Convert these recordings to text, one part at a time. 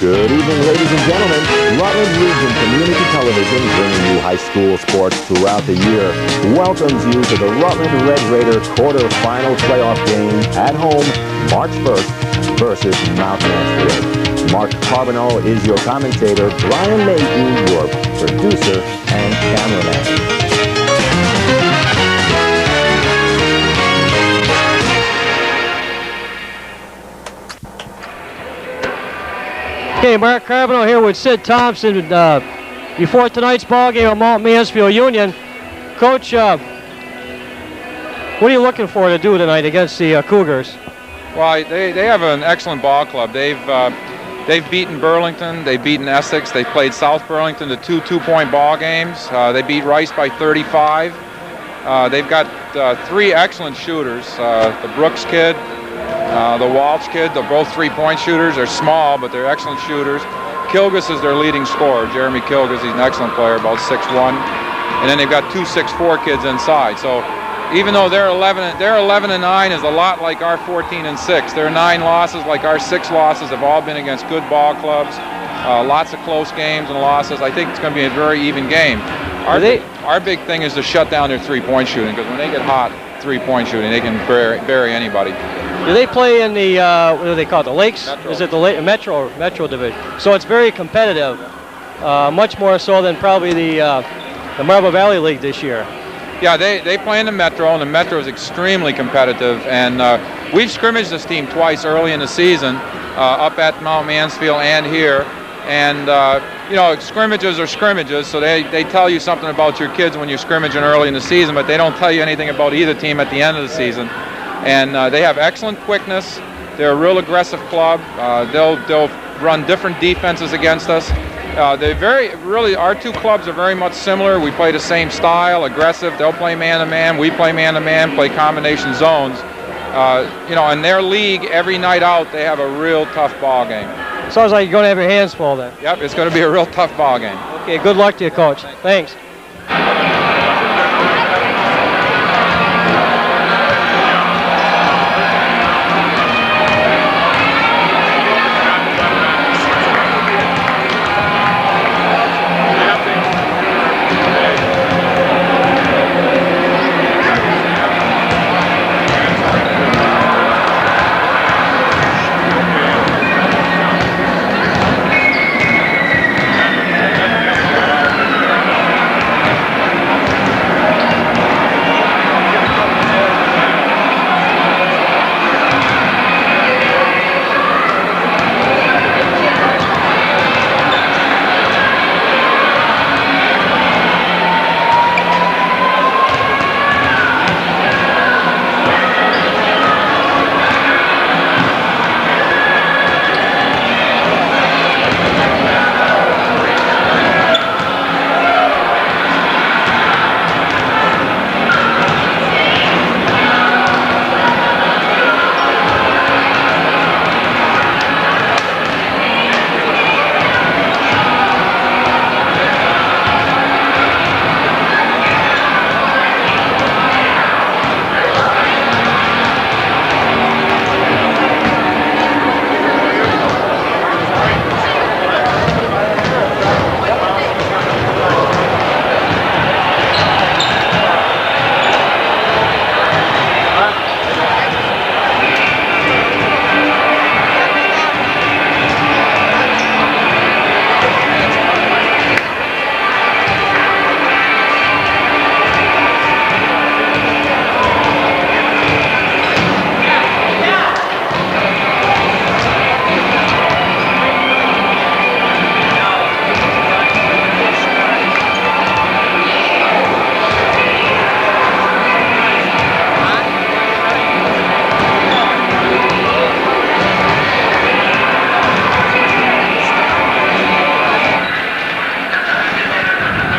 Good evening, ladies and gentlemen. Rutland Region Community Television, bringing you high school sports throughout the year, welcomes you to the Rutland Red Raider quarterfinal playoff game at home, March 1st versus Mount Mansfield. Mark Carboneau is your commentator, Brian Mayhew, your producer and cameraman. Okay, Mark Carboneau here with Sid Thompson before tonight's ball game at Mount Mansfield Union. Coach, what are you looking for to do tonight against the Cougars? Well, they have an excellent ball club. They've beaten Burlington, they've beaten Essex, they played South Burlington to two-point ball games. They beat Rice by 35. They've got three excellent shooters. The Brooks kid, the Walsh kid, they're both three-point shooters. They're small, but they're excellent shooters. Kilgus is their leading scorer. Jeremy Kilgus, he's an excellent player, about 6'1". And then they've got two 6'4" kids inside. So even though their 11-9 is a lot like our 14-6. Their 9 losses, like our 6 losses, have all been against good ball clubs. Lots of close games and losses. I think it's going to be a very even game. Our big thing is to shut down their three-point shooting, because when they get hot, three-point shooting, they can bury anybody. Do they play in the, what do they call it, the Lakes? Metro. Is it the Metro Division? So it's very competitive, much more so than probably the Marble Valley League this year. Yeah, they play in the Metro, and the Metro is extremely competitive. And we've scrimmaged this team twice early in the season, up at Mount Mansfield and here. And, you know, scrimmages are scrimmages, so they tell you something about your kids when you're scrimmaging early in the season, but they don't tell you anything about either team at the end of the season. And they have excellent quickness. They're a real aggressive club. They'll run different defenses against us. Our two clubs are very much similar. We play the same style, aggressive. They'll play man-to-man. We play man-to-man, play combination zones. You know, in their league, every night out, they have a real tough ball game. Sounds like you're going to have your hands full then. Yep, it's going to be a real tough ball game. Okay, good luck to you, Coach. Thanks.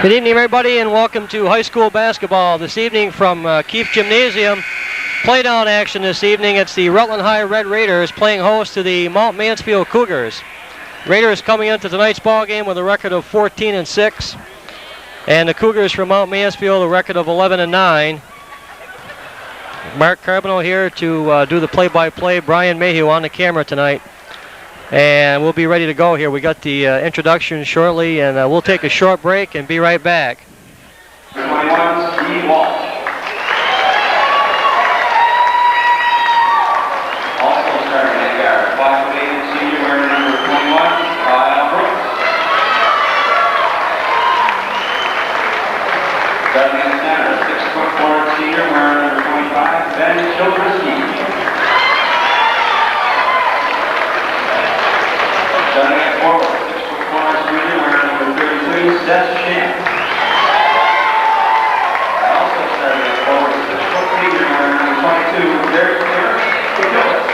Good evening, everybody, and welcome to high school basketball this evening from Keefe Gymnasium. Playdown action this evening. It's the Rutland High Red Raiders playing host to the Mount Mansfield Cougars. Raiders coming into tonight's ball game with a record of 14-6, and the Cougars from Mount Mansfield a record of 11-9. Mark Carboneau here to do the play-by-play. Brian Mayhew on the camera tonight. And we'll be ready to go here. We got the introduction shortly, and we'll take a short break and be right back. 21, Steve Walsh. Also starting at guard, 5'8" senior wearing number 21, Kyle Brooks. Starting at center, 6'4" senior wearing number 25, Ben Childressy. Starting at forward, 6'4" junior wearing number 32, Seth Shamp. Also starting at forward, 6' senior wearing number 22, Derek Gillis.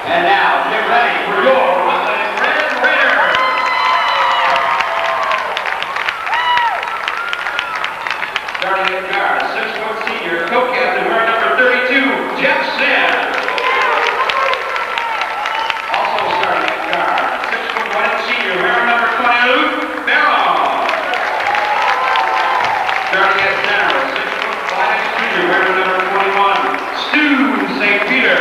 And now, get ready for your Rutland Red Raiders. Starting at guard, 6' senior, co-captain wearing number 32, Jeff Sand. Also starting at guard, 6'1" senior, wearing number 20, Luke Barrow. Starting at center, 6'5" junior, wearing number 21, Stu St. Peter.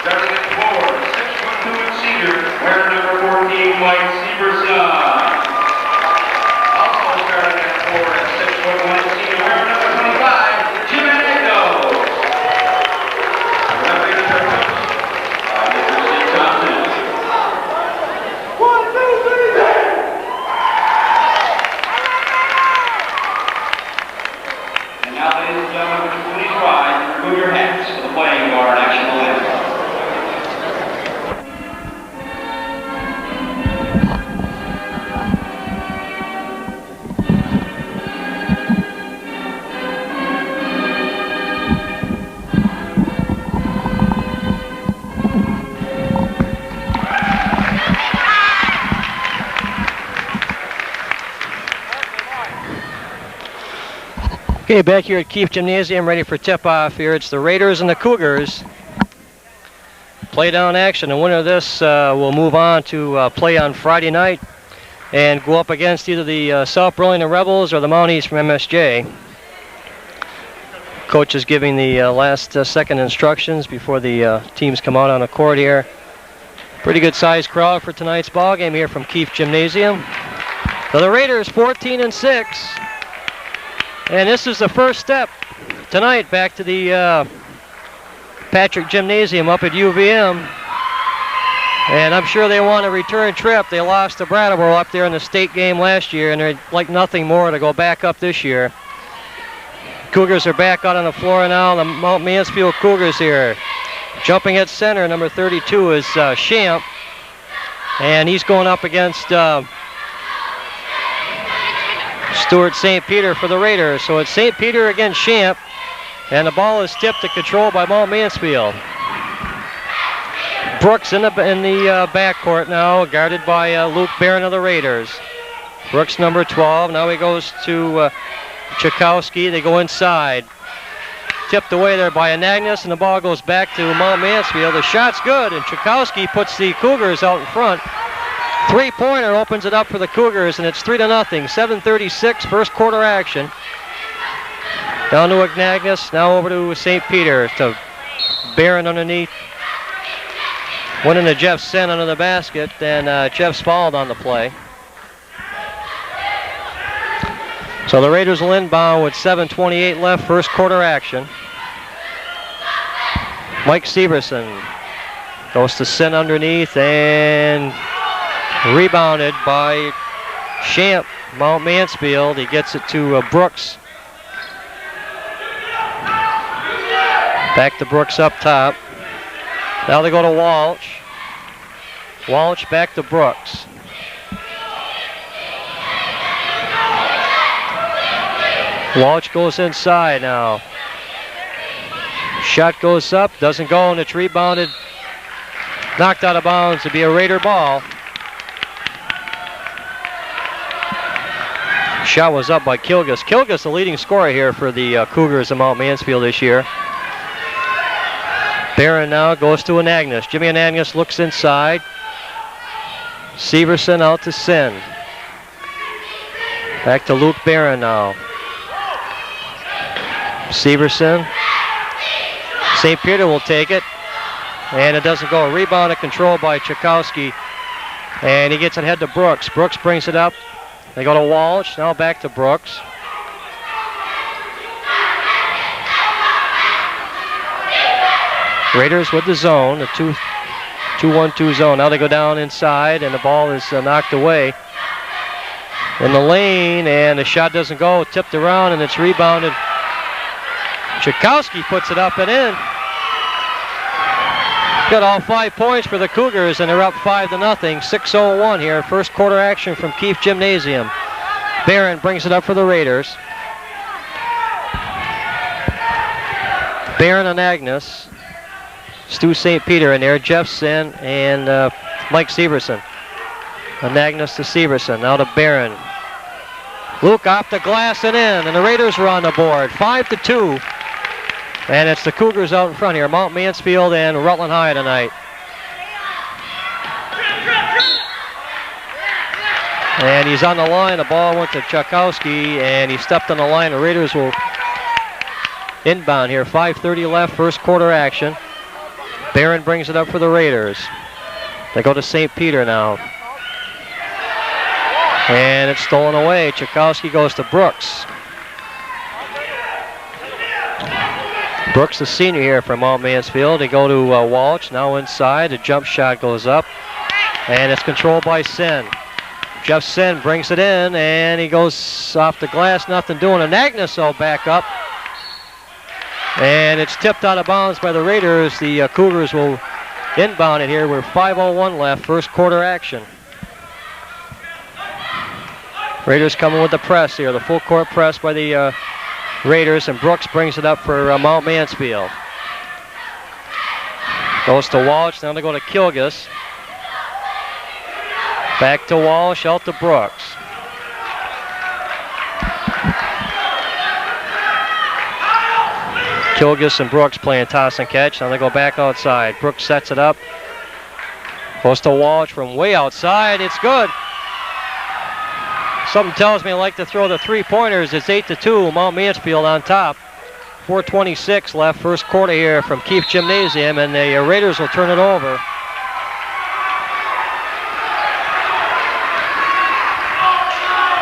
Starting at forward, 6'2" senior, wearing number 14, Mike Severson. Also starting at forward, 6'1" senior, wearing number 25, Jim Anagno. Referee their coach, Mr. Steve Thompson. 1, 2, 3, 4. And now, ladies and gentlemen, would you please rise and remove your hats for the playing of our national anthem. Okay, back here at Keefe Gymnasium, ready for tip-off here. It's the Raiders and the Cougars. Play down action. The winner of this will move on to play on Friday night and go up against either the South Burlington Rebels or the Mounties from MSJ. Coach is giving the last second instructions before the teams come out on the court here. Pretty good sized crowd for tonight's ball game here from Keefe Gymnasium. So the Raiders 14-6. And this is the first step tonight back to the Patrick Gymnasium up at UVM. And I'm sure they want a return trip. They lost to Brattleboro up there in the state game last year, and they'd like nothing more to go back up this year. Cougars are back out on the floor now. The Mount Mansfield Cougars here. Jumping at center, number 32 is Shamp. And he's going up against Stuart St. Peter for the Raiders. So it's St. Peter against Shamp, and the ball is tipped to control by Mount Mansfield. Brooks in the backcourt now, guarded by Luke Barron of the Raiders. Brooks number 12. Now he goes to Chakowski. They go inside. Tipped away there by Anagnos, and the ball goes back to Mount Mansfield. The shot's good, and Chakowski puts the Cougars out in front. Three-pointer opens it up for the Cougars, and it's 3-0. 7:36, first quarter action. Down to Anagnos, now over to St. Peter, to Barron underneath. Went into Jeff Sen under the basket, and Jeff's fouled on the play. So the Raiders will inbound with 7:28 left, first quarter action. Mike Severson goes to Sen underneath, and rebounded by Shamp, Mount Mansfield. He gets it to Brooks. Back to Brooks up top. Now they go to Walsh. Walsh back to Brooks. Walsh goes inside now. Shot goes up, doesn't go, and it's rebounded. Knocked out of bounds to be a Raider ball. Shot was up by Kilgus. Kilgus, the leading scorer here for the Cougars of Mount Mansfield this year. Barron now goes to Anagnos. Jimmy Anagnos looks inside. Severson out to Sin. Back to Luke Barron now. Severson. St. Peter will take it. And it doesn't go. Rebound and control by Tchaikovsky. And he gets it ahead to Brooks. Brooks brings it up. They go to Walsh. Now back to Brooks. Raiders with the zone, the 2-1-2 zone. Now they go down inside, and the ball is knocked away in the lane, and the shot doesn't go. Tipped around, and it's rebounded. Tchaikovsky puts it up and in. Got all 5 points for the Cougars, and they're up 5-0. 6:01 here. First quarter action from Keefe Gymnasium. Barron brings it up for the Raiders. Barron and Agnes. Stu St. Peter in there. Jeffson and Mike Severson. And Agnes to Severson. Now to Barron. Luke off the glass and in, and the Raiders are on the board. 5-2. And it's the Cougars out in front here. Mount Mansfield and Rutland High tonight. And he's on the line. The ball went to Tchaikovsky, and he stepped on the line. The Raiders will inbound here. 5:30 left, first quarter action. Barron brings it up for the Raiders. They go to St. Peter now. And it's stolen away. Tchaikovsky goes to Brooks. Brooks, the senior here from Mount Mansfield. They go to Walsh, now inside. The jump shot goes up, and it's controlled by Sen. Jeff Sen brings it in, and he goes off the glass, nothing doing. And Agnes will back up, and it's tipped out of bounds by the Raiders. The Cougars will inbound it here. We're 5:01 left, first quarter action. Raiders coming with the press here, the full court press by the Raiders, and Brooks brings it up for Mount Mansfield. Goes to Walsh, now they go to Kilgus. Back to Walsh, out to Brooks. Kilgus and Brooks playing toss and catch. Now they go back outside. Brooks sets it up. Goes to Walsh from way outside. It's good. Something tells me I like to throw the three-pointers. It's 8-2. Mount Mansfield on top. 4:26 left, first quarter here from Keefe Gymnasium, and the Raiders will turn it over.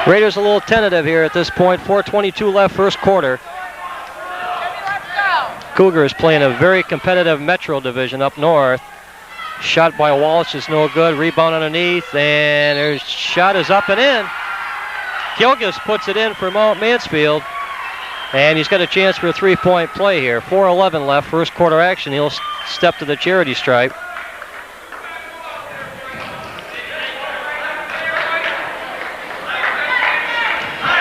Raiders a little tentative here at this point. 4:22 left, first quarter. Cougars playing a very competitive Metro division up north. Shot by Walsh is no good. Rebound underneath, and their shot is up and in. Kilgus puts it in for Mount Mansfield, and he's got a chance for a three-point play here. 4:11 left, first quarter action. He'll step to the charity stripe.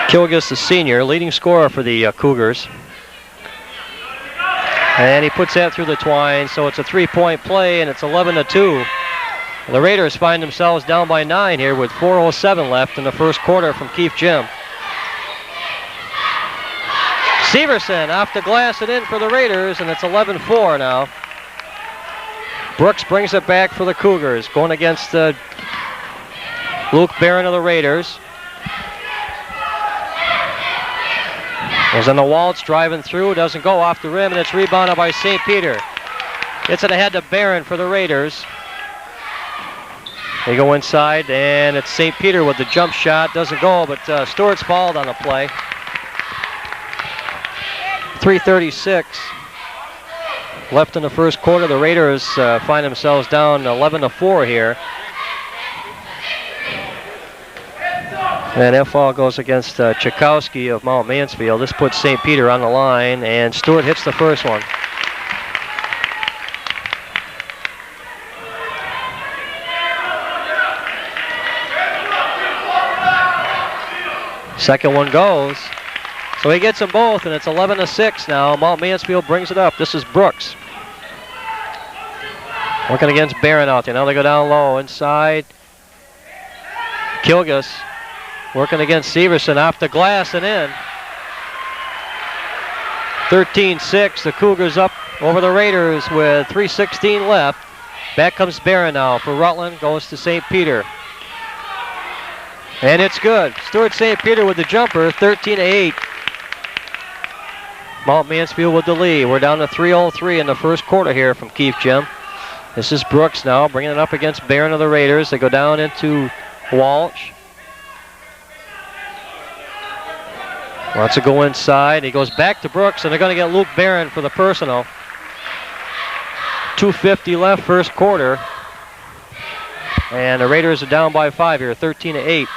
Kilgus, the senior, leading scorer for the Cougars. And he puts that through the twine, so it's a three-point play, and it's 11-2. The Raiders find themselves down by 9 here with 4:07 left in the first quarter from Keefe Gym. Severson off the glass and in for the Raiders, and it's 11-4 now. Brooks brings it back for the Cougars, going against Luke Barron of the Raiders. Was on the Waltz, driving through, doesn't go off the rim, and it's rebounded by St. Peter. Gets it ahead to Barron for the Raiders. They go inside, and it's St. Peter with the jump shot. Doesn't go, but Stewart's fouled on the play. 3:36 left in the first quarter. The Raiders find themselves down 11-4 here. And that foul goes against Tchaikovsky of Mount Mansfield. This puts St. Peter on the line, and Stewart hits the first one. Second one goes. So he gets them both, and it's 11-6 now. Mount Mansfield brings it up. This is Brooks. Working against Barron out there. Now they go down low inside. Kilgus working against Severson off the glass and in. 13-6. The Cougars up over the Raiders with 3:16 left. Back comes Barron now for Rutland. Goes to St. Peter. And it's good. Stuart St. Peter with the jumper, 13-8. Mount Mansfield with the lead. We're down to 3:03 in the first quarter here from Keefe Gym. This is Brooks now, bringing it up against Barron of the Raiders. They go down into Walsh. Wants to go inside. He goes back to Brooks, and they're going to get Luke Barron for the personal. 2:50 left, first quarter. And the Raiders are down by 5 here, 13-8.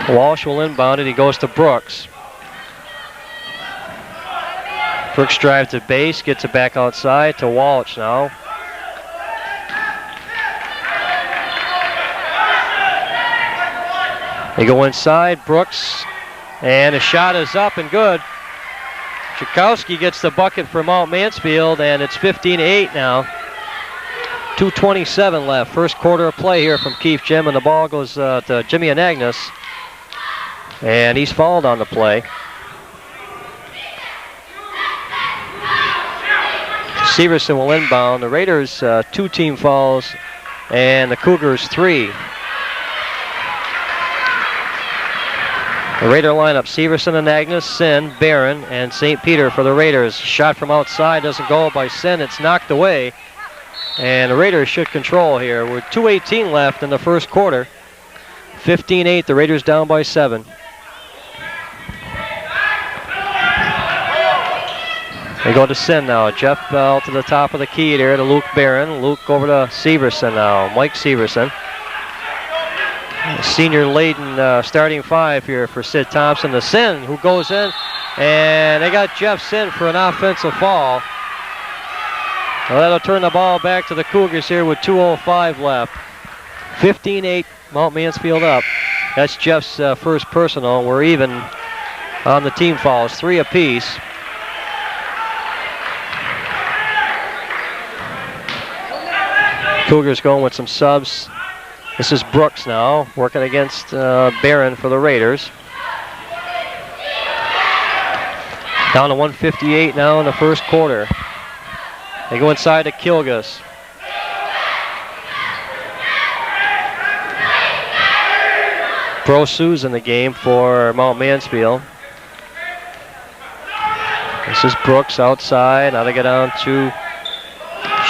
Walsh will inbound it. He goes to Brooks. Brooks drives to base, gets it back outside to Walsh now. They go inside, Brooks, and the shot is up and good. Tchaikovsky gets the bucket for Mount Mansfield, and it's 15-8 now. 2:27 left, first quarter of play here from Keefe Gym, and the ball goes to Jimmy Anagnos. And he's fouled on the play. Severson will inbound. The Raiders 2 team fouls and the Cougars 3. The Raider lineup: Severson, Anagnos, Sin, Barron, and St. Peter for the Raiders. Shot from outside doesn't go by Sin. It's knocked away. And the Raiders should control here. We're 2:18 left in the first quarter. 15-8, the Raiders down by 7. They go to Sin now. Jeff Bell to the top of the key there to Luke Barron. Luke over to Severson now. Mike Severson. Senior laden starting 5 here for Sid Thompson. The Sin who goes in. And they got Jeff Sin for an offensive foul. Well, that'll turn the ball back to the Cougars here with 2:05 left. 15-8, Mount Mansfield up. That's Jeff's first personal. We're even on the team fouls, 3 apiece. Cougars going with some subs. This is Brooks now, working against Barron for the Raiders. Down to 1:58 now in the first quarter. They go inside to Kilgus. Brosu's in the game for Mount Mansfield. This is Brooks outside. Now they get down to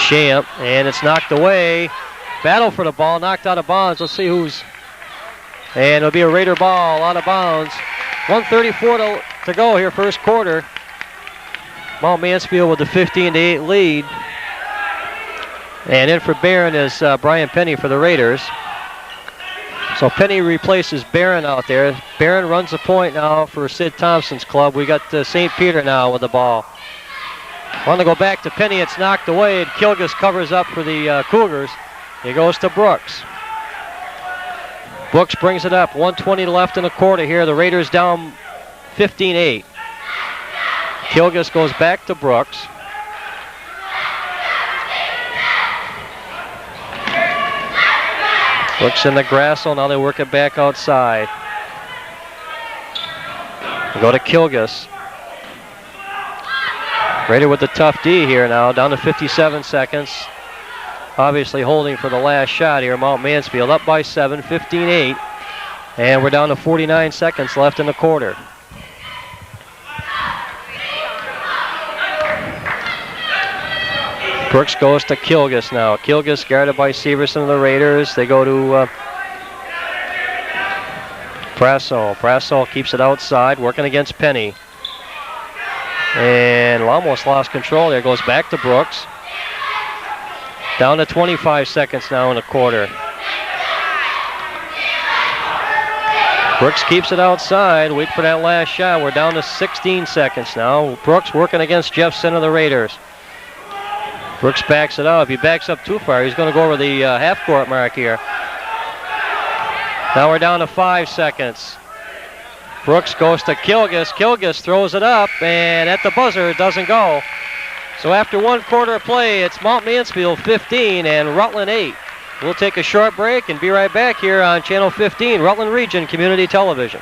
Champ, and it's knocked away. Battle for the ball, knocked out of bounds. Let's see who's. And it'll be a Raider ball out of bounds. 1:34 to go here, first quarter. Mount Mansfield with the 15-8 lead. And in for Barron is Brian Penny for the Raiders. So Penny replaces Barron out there. Barron runs the point now for Sid Thompson's club. We got St. Peter now with the ball. Want to go back to Penny. It's knocked away, and Kilgus covers up for the Cougars. He goes to Brooks. Brooks brings it up. 1:20 left in the quarter here. The Raiders down 15-8. Kilgus goes back to Brooks. Brooks in the Grassel. Now they work it back outside. They go to Kilgus. Raider with the tough D here now. Down to 57 seconds. Obviously holding for the last shot here. Mount Mansfield up by 7, 15-8. And we're down to 49 seconds left in the quarter. Brooks goes to Kilgus now. Kilgus guarded by Severson of the Raiders. They go to Prassel. Prassel keeps it outside, working against Penny. And almost lost control there. Goes back to Brooks. Down to 25 seconds now in the quarter. Brooks keeps it outside. Wait for that last shot. We're down to 16 seconds now. Brooks working against Jeff Sin of the Raiders. Brooks backs it up. If he backs up too far, he's going to go over the half-court mark here. Now we're down to 5 seconds. Brooks goes to Kilgus. Kilgus throws it up, and at the buzzer, it doesn't go. So after 1 quarter of play, it's Mount Mansfield 15 and Rutland 8. We'll take a short break and be right back here on Channel 15, Rutland Region Community Television.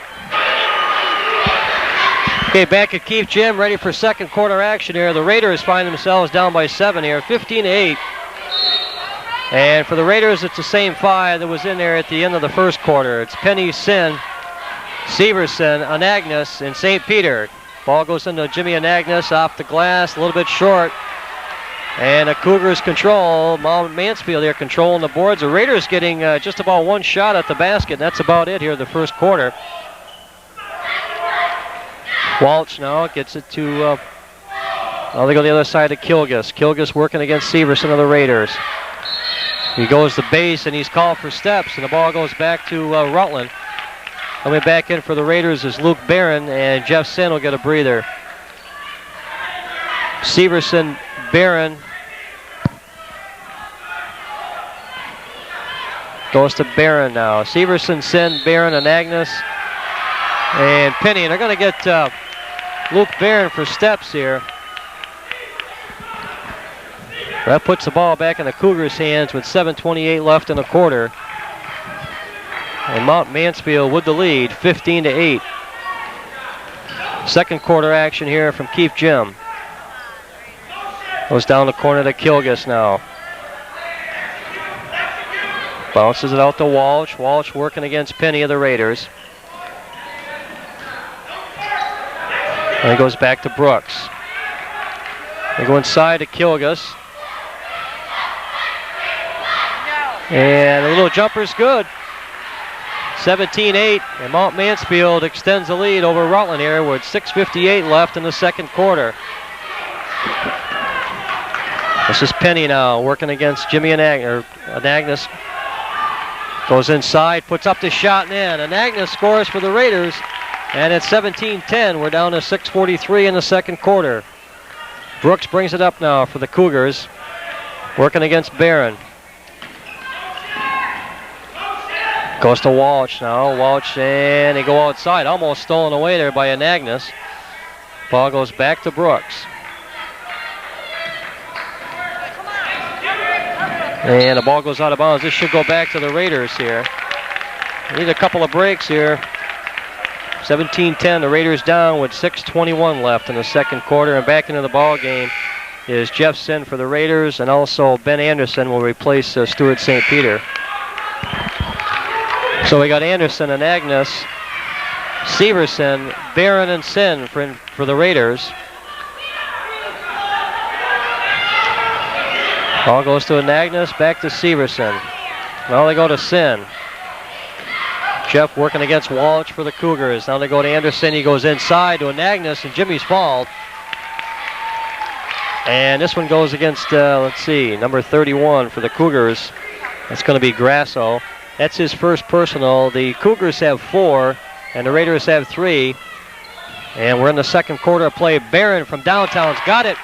Okay, back at Keefe Gym, ready for second quarter action here. The Raiders find themselves down by 7 here, 15-8. And for the Raiders, it's the same 5 that was in there at the end of the first quarter. It's Penny, Sin, Severson, Anagnos, and St. Peter. Ball goes into Jimmy Anagnos off the glass, a little bit short. And the Cougars control. Mansfield here controlling the boards. The Raiders getting just about 1 shot at the basket. And that's about it here in the first quarter. Walsh now gets it to, now they go the other side to Kilgus. Kilgus working against Severson of the Raiders. He goes to base and he's called for steps, and the ball goes back to Rutland. Coming back in for the Raiders is Luke Barron, and Jeff Sin will get a breather. Severson, Barron. Goes to Barron now. Severson, Sin, Barron, Anagnos, and Penny. And they're going to get Luke Barron for steps here. That puts the ball back in the Cougars' hands with 7:28 left in the quarter. And Mount Mansfield with the lead, 15-8. Second quarter action here from Keefe Gym. Goes down the corner to Kilgus now. Bounces it out to Walsh. Walsh working against Penny of the Raiders. And he goes back to Brooks. They go inside to Kilgus. And a little jumper's good. 17-8, and Mount Mansfield extends the lead over Rutland here with 6:58 left in the second quarter. This is Penny now working against Jimmy Anagnos. Goes inside, puts up the shot and in. Anagnos scores for the Raiders, and it's 17-10. We're down to 6:43 in the second quarter. Brooks brings it up now for the Cougars, working against Barron. Goes to Walsh now. Walsh, and they go outside. Almost stolen away there by Anagnos. Ball goes back to Brooks. And the ball goes out of bounds. This should go back to the Raiders here. Need a couple of breaks here. 17-10, the Raiders down with 6:21 left in the second quarter. And back into the ball game is Jeff Sin for the Raiders, and also Ben Anderson will replace Stuart St. Peter. So we got Anderson and Anagnos, Severson, Barron, and Sin for the Raiders. Ball goes to Anagnos, back to Severson. Now they go to Sin. Jeff working against Walsh for the Cougars. Now they go to Anderson. He goes inside to Anagnos, and Jimmy's fault. And this one goes against, let's see, number 31 for the Cougars. That's going to be Grasso. That's his first personal. The Cougars have 4, and the Raiders have 3. And we're in the second quarter of play. Barron from downtown's got it.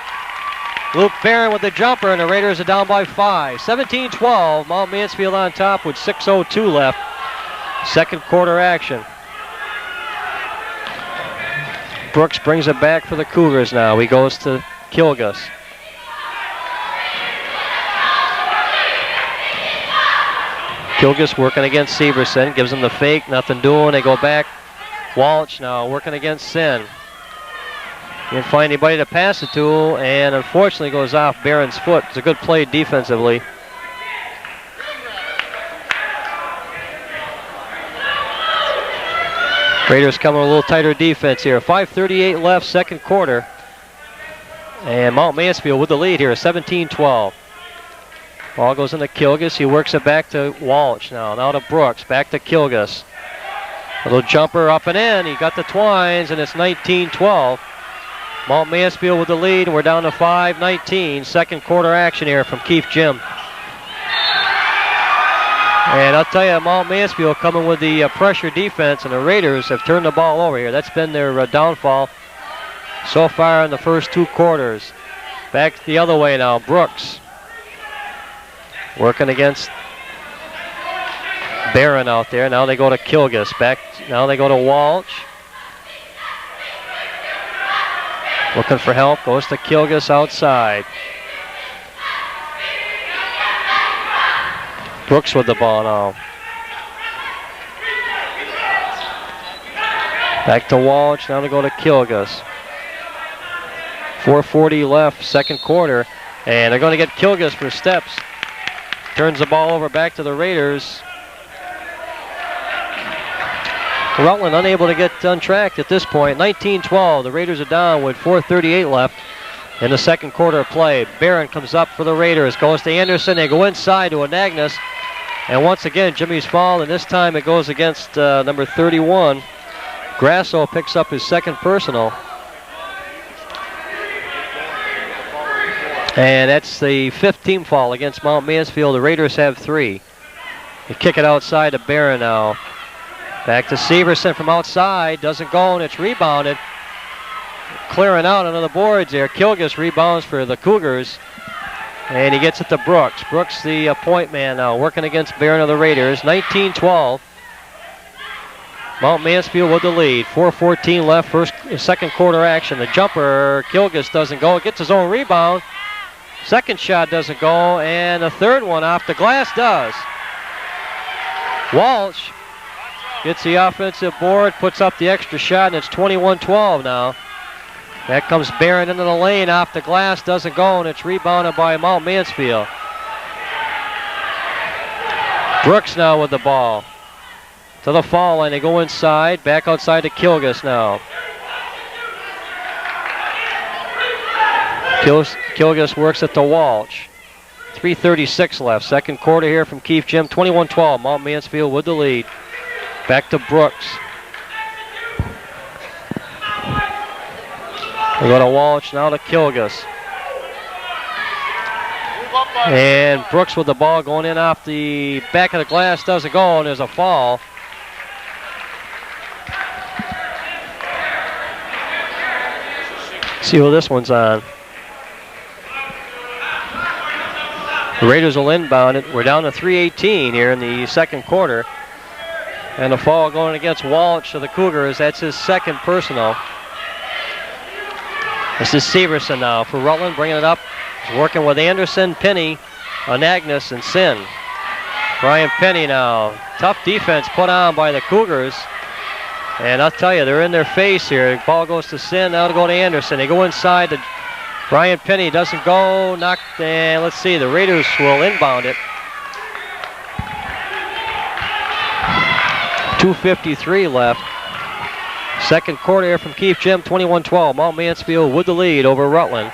Luke Barron with the jumper, and the Raiders are down by 5. 17-12. Mount Mansfield on top with 6:02 left. Second quarter action. Brooks brings it back for the Cougars now. He goes to Kilgus. Kilgus working against Severson. Gives him the fake. Nothing doing. They go back. Walsh now working against Sin. Can't find anybody to pass it to, and unfortunately goes off Barron's foot. It's a good play defensively. Raiders coming a little tighter defense here. 5:38 left, second quarter. And Mount Mansfield with the lead here, 17-12. Ball goes into Kilgus. He works it back to Walsh now. Now to Brooks. Back to Kilgus. A little jumper up and in. He got the twines, and it's 19-12. Mount Mansfield with the lead, and we're down to 5:19. Second quarter action here from Keefe Gym. And I'll tell you, Mount Mansfield coming with the pressure defense, and the Raiders have turned the ball over here. That's been their downfall so far in the first 2 quarters. Back the other way now. Brooks working against Barron out there. Now they go to Kilgus. Now they go to Walsh. Looking for help. Goes to Kilgus outside. Brooks with the ball now. Back to Walsh. Now they go to Kilgus. 4:40 left, second quarter. And they're going to get Kilgus for steps. turns the ball over back to the Raiders. Rutland unable to get untracked at this point. 19-12. The Raiders are down with 4:38 left in the second quarter of play. Barron comes up for the Raiders. Goes to Anderson. They go inside to Anagnos. And once again, Jimmy's foul, and this time it goes against number 31. Grasso picks up his second personal. And that's the 5th team foul against Mount Mansfield. The Raiders have 3. They kick it outside to Barron now. Back to Severson from outside. Doesn't go, and it's rebounded. Clearing out under the boards there. Kilgus rebounds for the Cougars. And he gets it to Brooks. Brooks, the point man now, working against Barron of the Raiders. 19-12. Mount Mansfield with the lead. 4:14 left, second quarter action. The jumper, Kilgus doesn't go. Gets his own rebound. Second shot doesn't go, and the third one off the glass does. Walsh gets the offensive board, puts up the extra shot, and it's 21-12 now. That comes Barron into the lane, off the glass, doesn't go, and it's rebounded by Mount Mansfield. Brooks now with the ball. To the foul line, they go inside, back outside to Kilgus now. Kilgus works it to Walsh. 3:36 left, second quarter here from Keefe Gym. 21-12, Mount Mansfield with the lead. Back to Brooks. We go to Walsh, now to Kilgus. And Brooks with the ball going in off the back of the glass, doesn't go, and there's a foul. See who this one's on. The Raiders will inbound it. We're down to 3:18 here in the second quarter. And the foul going against Walsh of the Cougars. That's his second personal. This is Severson now for Rutland, bringing it up. He's working with Anderson, Penny, Anagnos, and Sin. Brian Penny now. Tough defense put on by the Cougars. And I'll tell you, they're in their face here. The ball goes to Sin, now to go to Anderson. They go inside to Brian Penny, doesn't go, knocked, and let's see, the Raiders will inbound it. 2:53 left. Second quarter here from Keefe Gym, 21-12. Mount Mansfield with the lead over Rutland.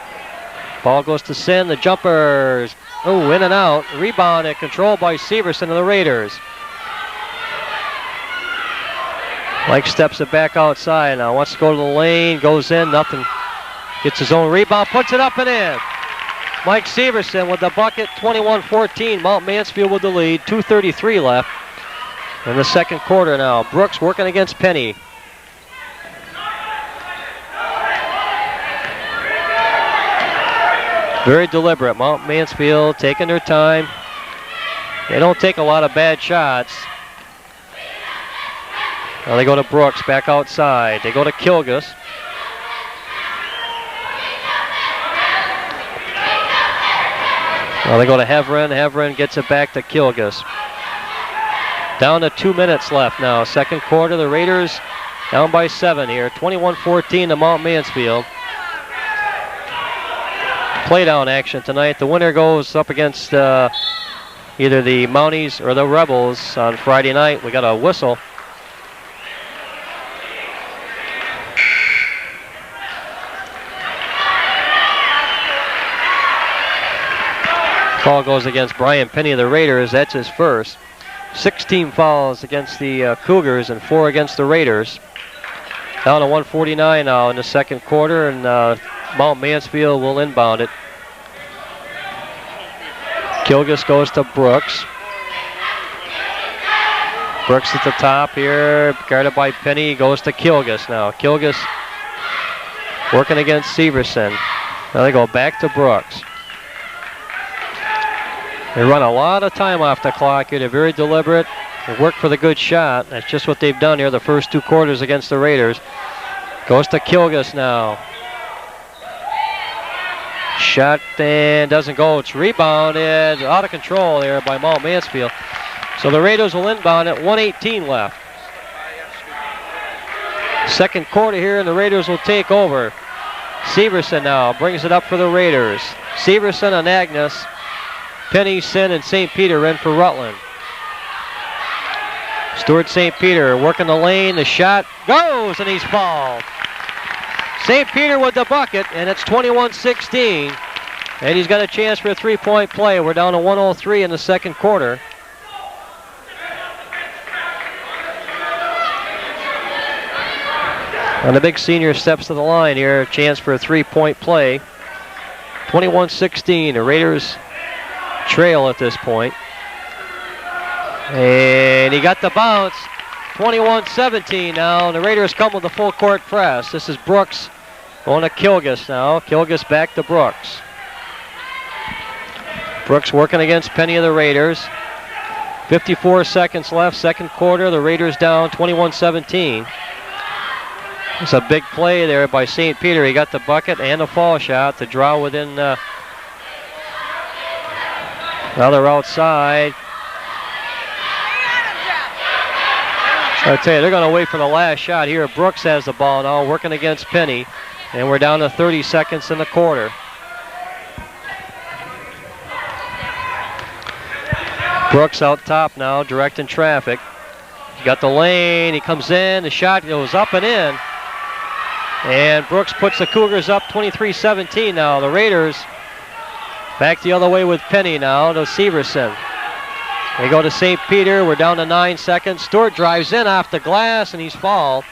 Ball goes to Sin, the jumpers, in and out. Rebound and controlled by Severson of the Raiders. Mike steps it back outside now, wants to go to the lane, goes in, nothing. Gets his own rebound, puts it up and in. Mike Severson with the bucket, 21-14. Mount Mansfield with the lead, 2:33 left in the second quarter now. Brooks working against Penny. Very deliberate. Mount Mansfield taking their time. They don't take a lot of bad shots. Now they go to Brooks, back outside. They go to Kilgus. Now they go to Heverin. Heverin gets it back to Kilgus. Down to 2 minutes left now. Second quarter, the Raiders down by 7 here. 21-14 to Mount Mansfield. Playdown action tonight. The winner goes up against either the Mounties or the Rebels on Friday night. We got a whistle. Call goes against Brian Penny of the Raiders. That's his first. 16 fouls against the Cougars and 4 against the Raiders. Down to 1:49 now in the second quarter, and Mount Mansfield will inbound it. Kilgus goes to Brooks. Brooks at the top here, guarded by Penny, goes to Kilgus now. Kilgus working against Severson. Now they go back to Brooks. They run a lot of time off the clock here. They're very deliberate. They work for the good shot. That's just what they've done here the first 2 quarters against the Raiders. Goes to Kilgus now. Shot and doesn't go. It's rebounded. Out of control there by Mount Mansfield. So the Raiders will inbound at 1:18 left. Second quarter here, and the Raiders will take over. Severson now brings it up for the Raiders. Severson, Anagnos. Penny, Sin, and St. Peter in for Rutland. Stuart St. Peter working the lane. The shot goes, and he's fouled. St. Peter with the bucket, and it's 21-16. And he's got a chance for a three-point play. We're down to 1:03 in the second quarter. And the big senior steps to the line here. A chance for a three-point play. 21-16. The Raiders trail at this point. And he got the bounce. 21-17 now. The Raiders come with a full court press. This is Brooks going to Kilgus now. Kilgus back to Brooks. Brooks working against Penny of the Raiders. 54 seconds left, second quarter. The Raiders down 21-17. It's a big play there by St. Peter. He got the bucket and a fall shot to draw within. Now they're outside. I tell you, they're going to wait for the last shot here. Brooks has the ball now, working against Penny. And we're down to 30 seconds in the quarter. Brooks out top now, directing traffic. He's got the lane, he comes in, the shot goes up and in. And Brooks puts the Cougars up 23-17 now. The Raiders back the other way with Penny now to Severson. They go to St. Peter, we're down to 9 seconds. Stewart drives in off the glass and he's fouled.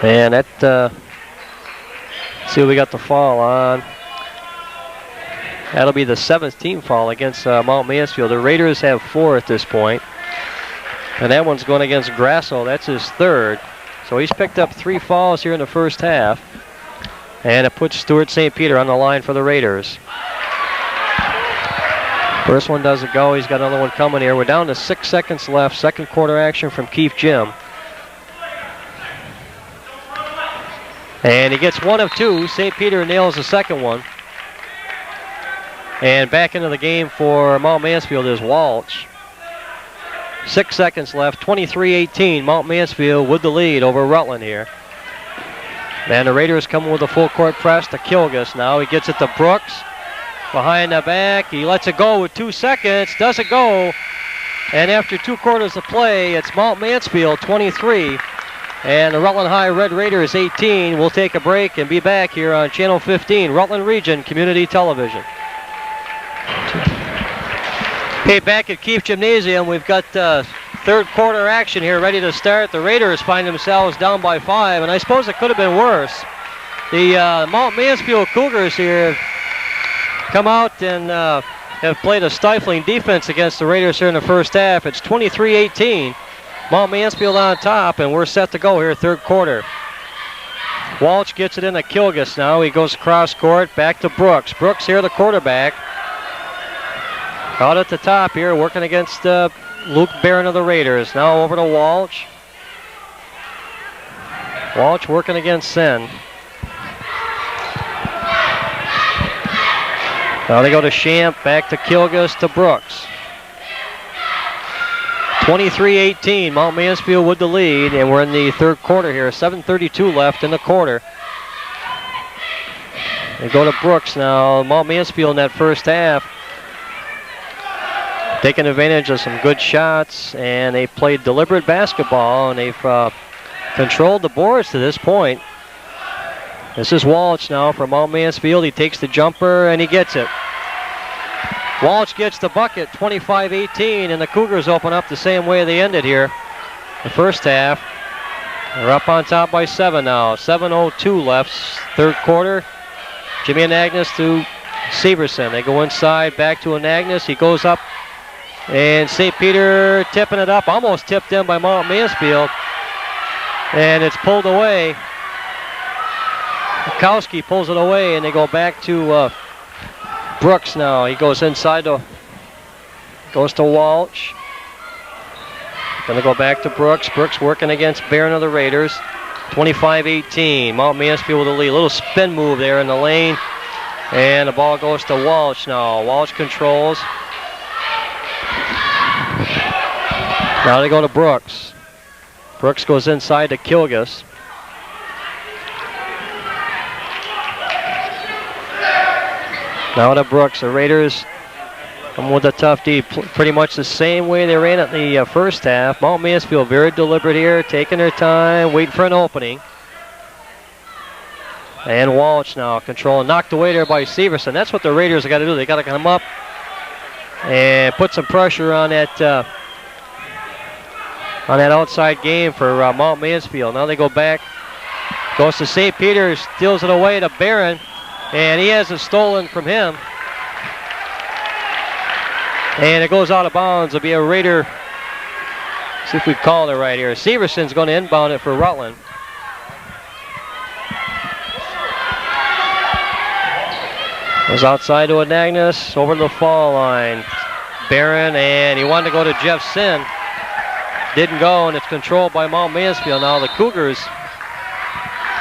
And that, see what we got the foul on. That'll be the 7th team foul against Mount Mansfield. The Raiders have 4 at this point. And that one's going against Grasso. That's his 3rd. So he's picked up 3 fouls here in the first half. And it puts Stuart St. Peter on the line for the Raiders. First one doesn't go. He's got another one coming here. We're down to 6 seconds left. Second quarter action from Keefe Gym. And he gets 1 of 2. St. Peter nails the second one. And back into the game for Mount Mansfield is Walsh. 6 seconds left, 23-18. Mount Mansfield with the lead over Rutland here. And the Raiders coming with a full court press to Kilgus now. He gets it to Brooks. Behind the back, he lets it go with 2 seconds. Doesn't go. And after 2 quarters of play, it's Mount Mansfield 23. And the Rutland High Red Raiders 18. We'll take a break and be back here on Channel 15, Rutland Region Community Television. Hey, back at Keefe Gymnasium, we've got third quarter action here ready to start. The Raiders find themselves down by 5, and I suppose it could have been worse. The Mount Mansfield Cougars here have come out and have played a stifling defense against the Raiders here in the first half. It's 23-18. Mount Mansfield on top, and we're set to go here third quarter. Walsh gets it into Kilgus now. He goes cross court, back to Brooks. Brooks here, the quarterback. Out at the top here, working against Luke Barron of the Raiders. Now over to Walsh. Walsh working against Sen. Now they go to Champ, back to Kilgus, to Brooks. 23-18, Mount Mansfield with the lead, and we're in the third quarter here. 7:32 left in the quarter. They go to Brooks now. Mount Mansfield in that first half taking advantage of some good shots, and they played deliberate basketball, and they've controlled the boards to this point. This is Walsh now for Mount Mansfield. He takes the jumper, and he gets it. Walsh gets the bucket, 25-18, and the Cougars open up the same way they ended here. The first half, they're up on top by 7 now. 7:02 left, third quarter. Jimmy Anagnos to Severson. They go inside, back to Anagnos. He goes up, and St. Peter tipping it up, almost tipped in by Mount Mansfield, and it's pulled away. Mikowski pulls it away, and they go back to Brooks now. He goes inside goes to Walsh. Gonna go back to Brooks. Brooks working against Barron of the Raiders. 25-18. Mount Mansfield with the lead. A little spin move there in the lane. And the ball goes to Walsh now. Walsh controls. Now they go to Brooks. Brooks goes inside to Kilgus. Now to Brooks. The Raiders come with a tough D. Pretty much the same way they ran it in the first half. Mount Mansfield very deliberate here, taking their time, waiting for an opening. And Walsh now controlling, knocked away there by Severson. That's what the Raiders have got to do. They got to come up and put some pressure on that outside game for Mount Mansfield. Now they go back, goes to St. Peter's, steals it away to Barron, and he has it stolen from him. And it goes out of bounds. It'll be a Raider. See if we called it right here. Severson's going to inbound it for Rutland. Goes outside to Anagnos, over to the foul line. Barron, and he wanted to go to Jeff Sin. Didn't go, and it's controlled by Mount Mansfield. Now the Cougars,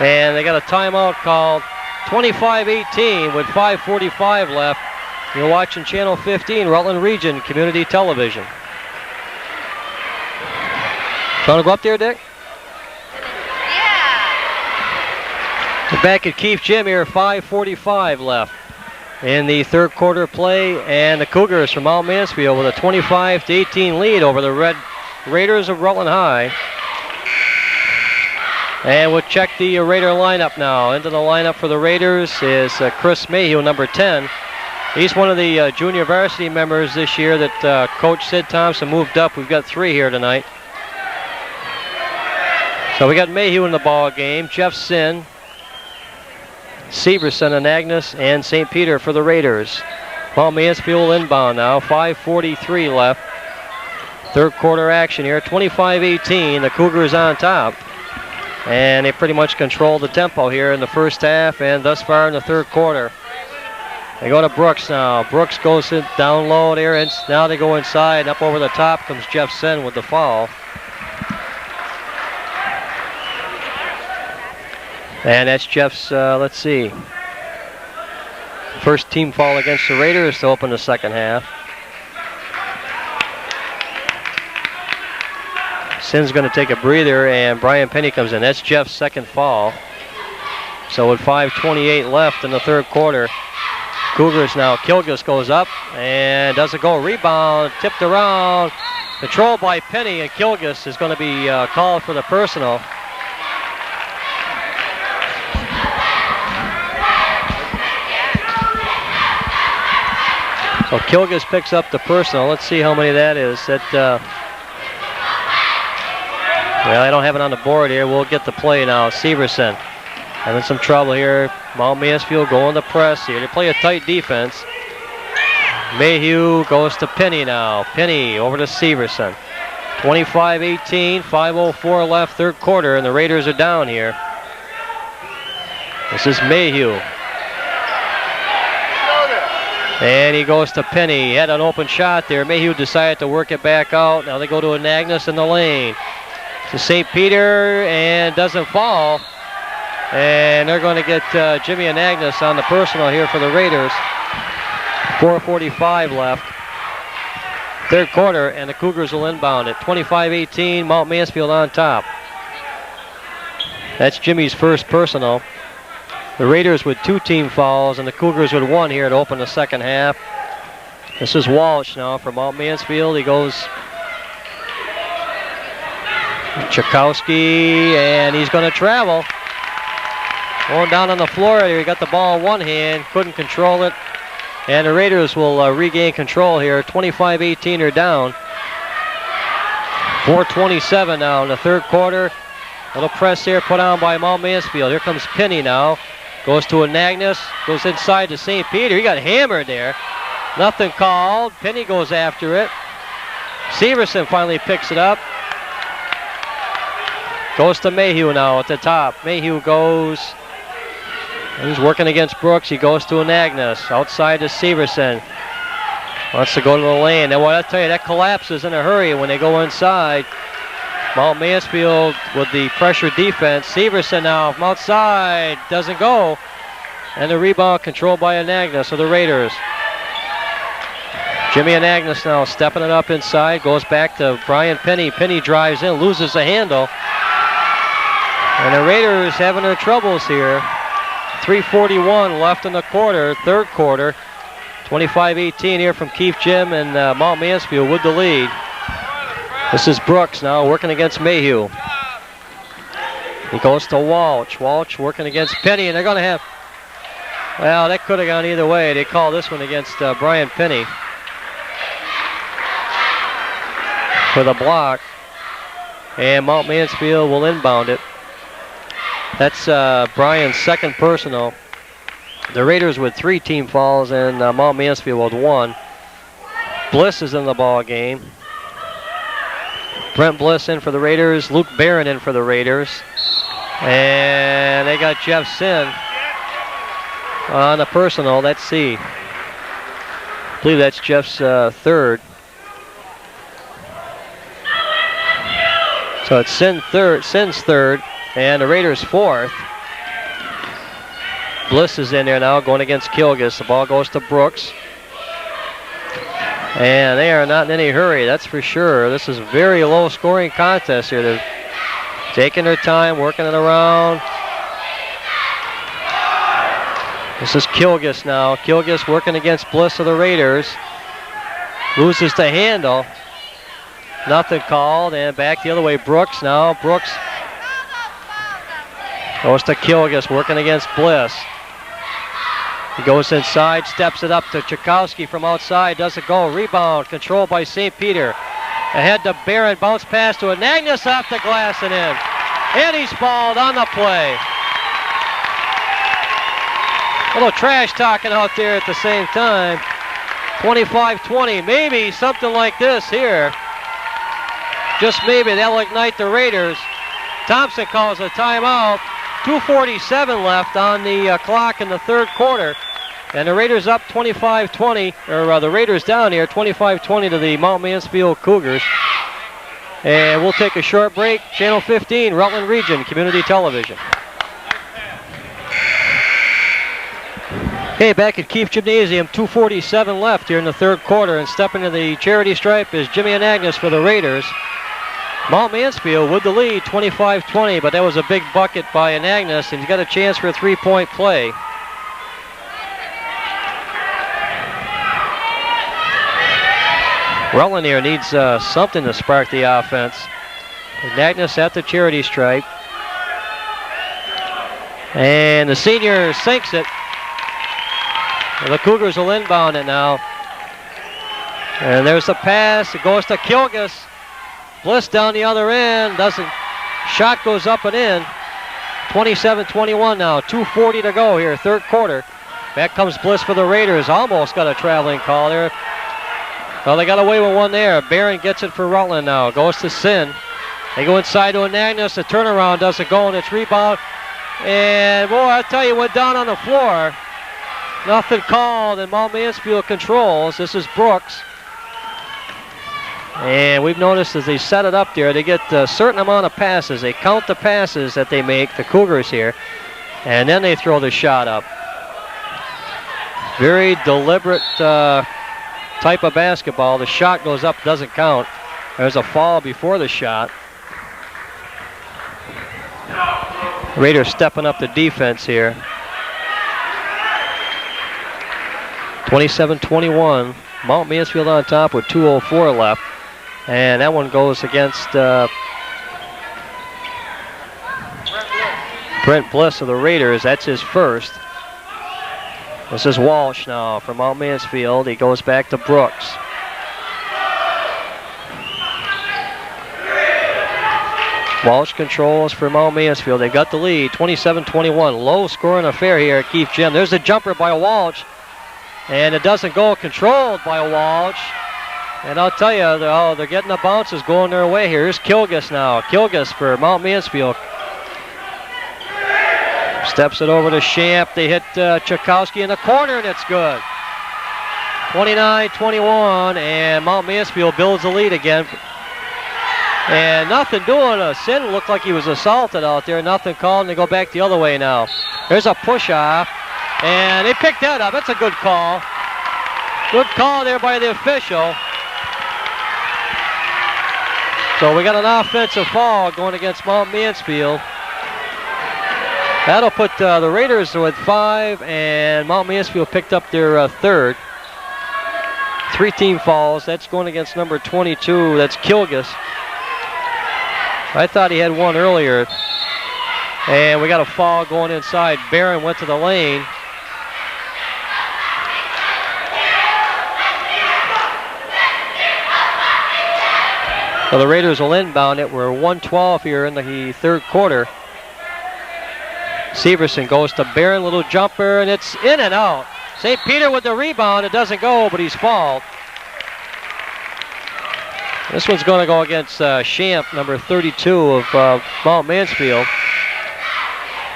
and they got a timeout called. 25-18 with 5:45 left. You're watching Channel 15, Rutland Region Community Television. Trying to go up there, Dick? Yeah. We're back at Keefe Gym here, 5:45 left in the third quarter play, and the Cougars from Mount Mansfield with a 25-18 lead over the Red Raiders of Rutland High. And we'll check the Raider lineup now. Into the lineup for the Raiders is Chris Mayhew, number 10. He's one of the junior varsity members this year that Coach Sid Thompson moved up. We've got 3 here tonight. So we got Mayhew in the ball game, Jeff Sin, Severson, Anagnos, and St. Peter for the Raiders. Mount Mansfield inbound now, 5:43 left. Third quarter action here, 25-18. The Cougars on top. And they pretty much control the tempo here in the first half and thus far in the third quarter. They go to Brooks now. Brooks goes down low there, and now they go inside, and up over the top comes Jeff Sen with the foul. And that's Jeff's, let's see, first team foul against the Raiders to open the second half. Sin's going to take a breather, and Brian Penny comes in. That's Jeff's second foul. So with 5:28 left in the third quarter, Cougars now. Kilgus goes up and doesn't go. Rebound, tipped around, controlled by Penny, and Kilgus is going to be called for the personal. So Kilgus picks up the personal. Let's see how many that is. Well, I don't have it on the board here. We'll get the play now. Severson having some trouble here. Mount Mansfield going to press here. They play a tight defense. Mayhew goes to Penny now. Penny over to Severson. 25-18, 5:04 left, third quarter, and the Raiders are down here. This is Mayhew. And he goes to Penny. He had an open shot there. Mayhew decided to work it back out. Now they go to Anagnos in the lane. To St. Peter, and doesn't fall. And they're going to get Jimmy Anagnos on the personal here for the Raiders. 4:45 left. Third quarter, and the Cougars will inbound it. 25-18, Mount Mansfield on top. That's Jimmy's first personal. The Raiders with 2 team fouls, and the Cougars with 1 here to open the second half. This is Walsh now from Mount Mansfield. He goes Chakowski, and he's going to travel. Going down on the floor here. He got the ball in one hand, couldn't control it. And the Raiders will regain control here. 25-18 are down. 4:27 now in the third quarter. Little press here put on by Mount Mansfield. Here comes Penny now. Goes to Anagnos. Goes inside to St. Peter. He got hammered there. Nothing called. Penny goes after it. Severson finally picks it up. Goes to Mayhew now at the top. Mayhew goes. He's working against Brooks. He goes to Anagnos. Outside to Severson. Wants to go to the lane. And what I tell you, that collapses in a hurry when they go inside. Mount Mansfield with the pressure defense. Severson now from outside. Doesn't go. And the rebound controlled by Anagnos of the Raiders. Jimmy Anagnos now stepping it up inside. Goes back to Brian Penny. Penny drives in. Loses the handle. And the Raiders having their troubles here. 3:41 left in the quarter, third quarter. 25-18 here from Keefe Gym, and Mount Mansfield with the lead. This is Brooks now working against Mayhew. He goes to Walsh. Walsh working against Penny, and they're going to have, well, that could have gone either way. They call this one against Brian Penny for the block. And Mount Mansfield will inbound it. That's Brian's second personal. The Raiders with 3 team fouls, and Mount Mansfield with 1. Bliss is in the ball game. Brent Bliss in for the Raiders. Luke Barron in for the Raiders. And they got Jeff Sin on the personal. That's C. I believe that's Jeff's third. So it's Sin's third, and the Raiders' fourth. Bliss is in there now going against Kilgus. The ball goes to Brooks. And they are not in any hurry, that's for sure. This is a very low scoring contest here. They're taking their time, working it around. This is Kilgus now. Kilgus working against Bliss of the Raiders. Loses the handle. Nothing called, and back the other way. Brooks now. Brooks goes to Kilgus working against Bliss. He goes inside, steps it up to Tchaikovsky from outside, doesn't go. Rebound, controlled by St. Peter. Ahead to Barron, bounce pass to Anagnos off the glass and in. And he's fouled on the play. A little trash talking out there at the same time. 25-20, maybe something like this here. Just maybe that'll ignite the Raiders. Thompson calls a timeout. 2:47 left on the clock in the third quarter. And the Raiders up 25-20, or the Raiders down here 25-20 to the Mount Mansfield Cougars. And we'll take a short break. Channel 15, Rutland Region Community Television. Okay, back at Keefe Gymnasium, 2:47 left here in the third quarter. And stepping to the charity stripe is Jimmy Anagnos for the Raiders. Mount Mansfield with the lead, 25-20, but that was a big bucket by Anagnos, and he's got a chance for a three-point play. Rutland here needs something to spark the offense. Anagnos at the charity stripe. And the senior sinks it. And the Cougars will inbound it now. And there's the pass. It goes to Kilgus. Bliss down the other end, shot goes up and in. 27-21 now, 2:40 to go here, third quarter. Back comes Bliss for the Raiders, almost got a traveling call there. Well, they got away with one there. Barron gets it for Rutland now, goes to Sin. They go inside to Anagnos, the turnaround doesn't go, and it's rebound. And boy, I tell you, went down on the floor. Nothing called, and Mount Mansfield controls. This is Brooks. And we've noticed as they set it up there, they get a certain amount of passes. They count the passes that they make, the Cougars here, and then they throw the shot up. Very deliberate type of basketball. The shot goes up, doesn't count. There's a foul before the shot. Raiders stepping up the defense here. 27-21. Mount Mansfield on top with 2:04 left. And that one goes against Brent Bliss of the Raiders. That's his first. This is Walsh now from Mount Mansfield. He goes back to Brooks. Walsh controls for Mount Mansfield. They got the lead, 27-21. Low scoring affair here at Keefe Gym. There's a jumper by Walsh. And it doesn't go, controlled by Walsh. And I'll tell you, they're getting the bounces going their way here. Here's Kilgus now. Kilgus for Mount Mansfield. Steps it over to Champ. They hit Tchaikovsky in the corner, and it's good. 29-21, and Mount Mansfield builds the lead again. And nothing doing. Sin looked like he was assaulted out there. Nothing called, and they go back the other way now. There's a push-off, and they picked that up. That's a good call. Good call there by the official. So we got an offensive foul going against Mount Mansfield. That'll put the Raiders with 5, and Mount Mansfield picked up their third. 3 team fouls. That's going against number 22. That's Kilgus. I thought he had one earlier. And we got a foul going inside. Barron went to the lane. So the Raiders will inbound it. We're 1:12 here in the third quarter. Severson goes to Barron, little jumper, and it's in and out. St. Peter with the rebound. It doesn't go, but he's fouled. This one's going to go against Champ, number 32 of Mount Mansfield.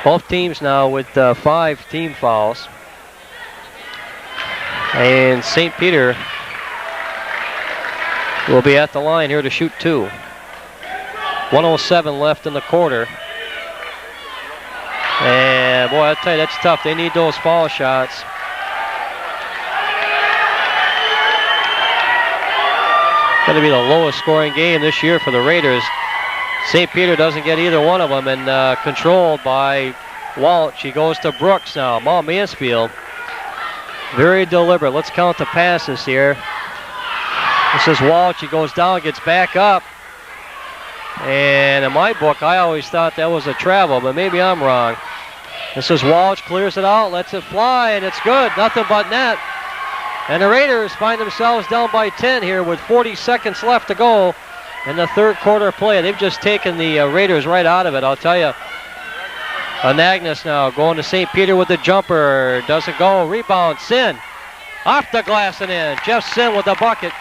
Both teams now with 5 team fouls. And St. Peter will be at the line here to shoot 2. 1:07 left in the quarter. And boy, I tell you, that's tough. They need those foul shots. Going to be the lowest scoring game this year for the Raiders. St. Peter doesn't get either one of them, and controlled by Walsh. He goes to Brooks now. Mount Mansfield. Very deliberate. Let's count the passes here. This is Walsh. He goes down, gets back up. And in my book, I always thought that was a travel, but maybe I'm wrong. This is Walsh, clears it out, lets it fly, and it's good. Nothing but net. And the Raiders find themselves down by 10 here with 40 seconds left to go in the third quarter play. They've just taken the Raiders right out of it, I'll tell you. Anagnos now going to St. Peter with the jumper. Doesn't go. Rebound. Sin. Off the glass and in. Jeff Sin with the bucket.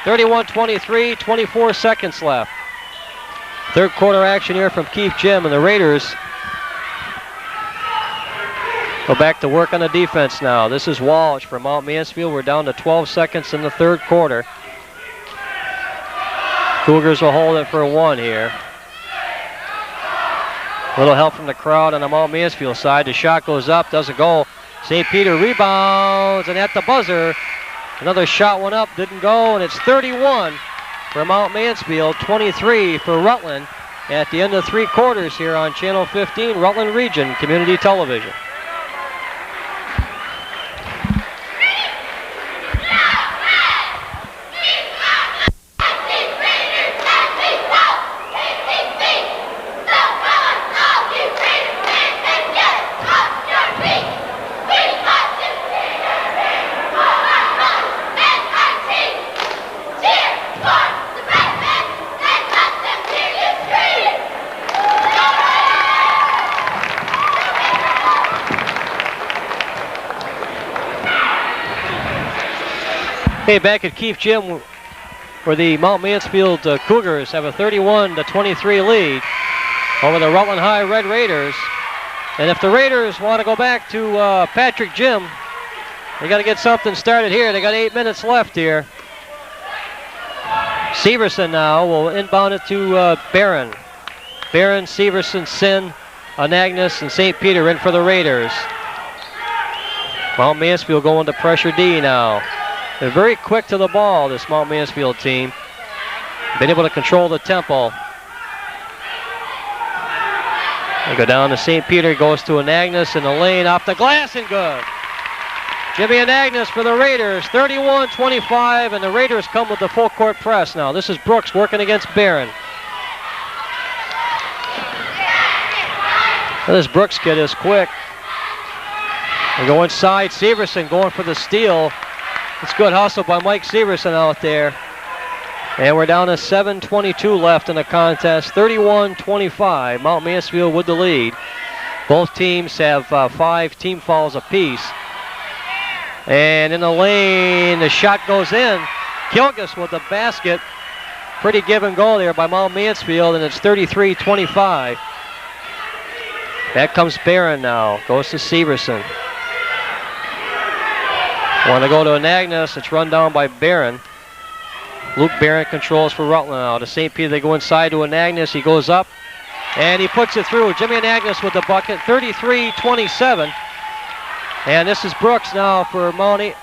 31-23, 24 seconds left. Third quarter action here from Keith Jim, and the Raiders go back to work on the defense now. This is Walsh for Mount Mansfield. We're down to 12 seconds in the third quarter. Cougars will hold it for 1 here. Little help from the crowd on the Mount Mansfield side. The shot goes up, doesn't go. St. Peter rebounds, and at the buzzer, another shot went up, didn't go, and it's 31 for Mount Mansfield, 23 for Rutland at the end of 3 quarters here on Channel 15, Rutland Region Community Television. Okay, back at Keith Gym, where the Mount Mansfield Cougars have a 31-23 lead over the Rutland High Red Raiders. And if the Raiders want to go back to Patrick Gym, they got to get something started here. They got 8 minutes left here. Severson now will inbound it to Barron. Barron, Severson, Sin, Anagnos, and St. Peter in for the Raiders. Mount Mansfield going to pressure D now. They're very quick to the ball, this Mount Mansfield team. Been able to control the tempo. They go down to St. Peter, goes to Anagnos in the lane, off the glass and good. Jimmy Anagnos for the Raiders, 31-25, and the Raiders come with the full court press now. This is Brooks working against Barron. Now this Brooks kid is quick. They go inside, Severson going for the steal. It's good hustle by Mike Severson out there. And we're down to 7:22 left in the contest. 31-25. Mount Mansfield with the lead. Both teams have 5 team fouls apiece. And in the lane, the shot goes in. Kilgus with the basket. Pretty give and go there by Mount Mansfield, and it's 33-25. Back comes Barron now. Goes to Severson. Want to go to Anagnos. It's run down by Barron. Luke Barron controls for Rutland now. To St. Peter, they go inside to Anagnos. He goes up, and he puts it through. Jimmy Anagnos with the bucket, 33-27. And this is Brooks now for Mount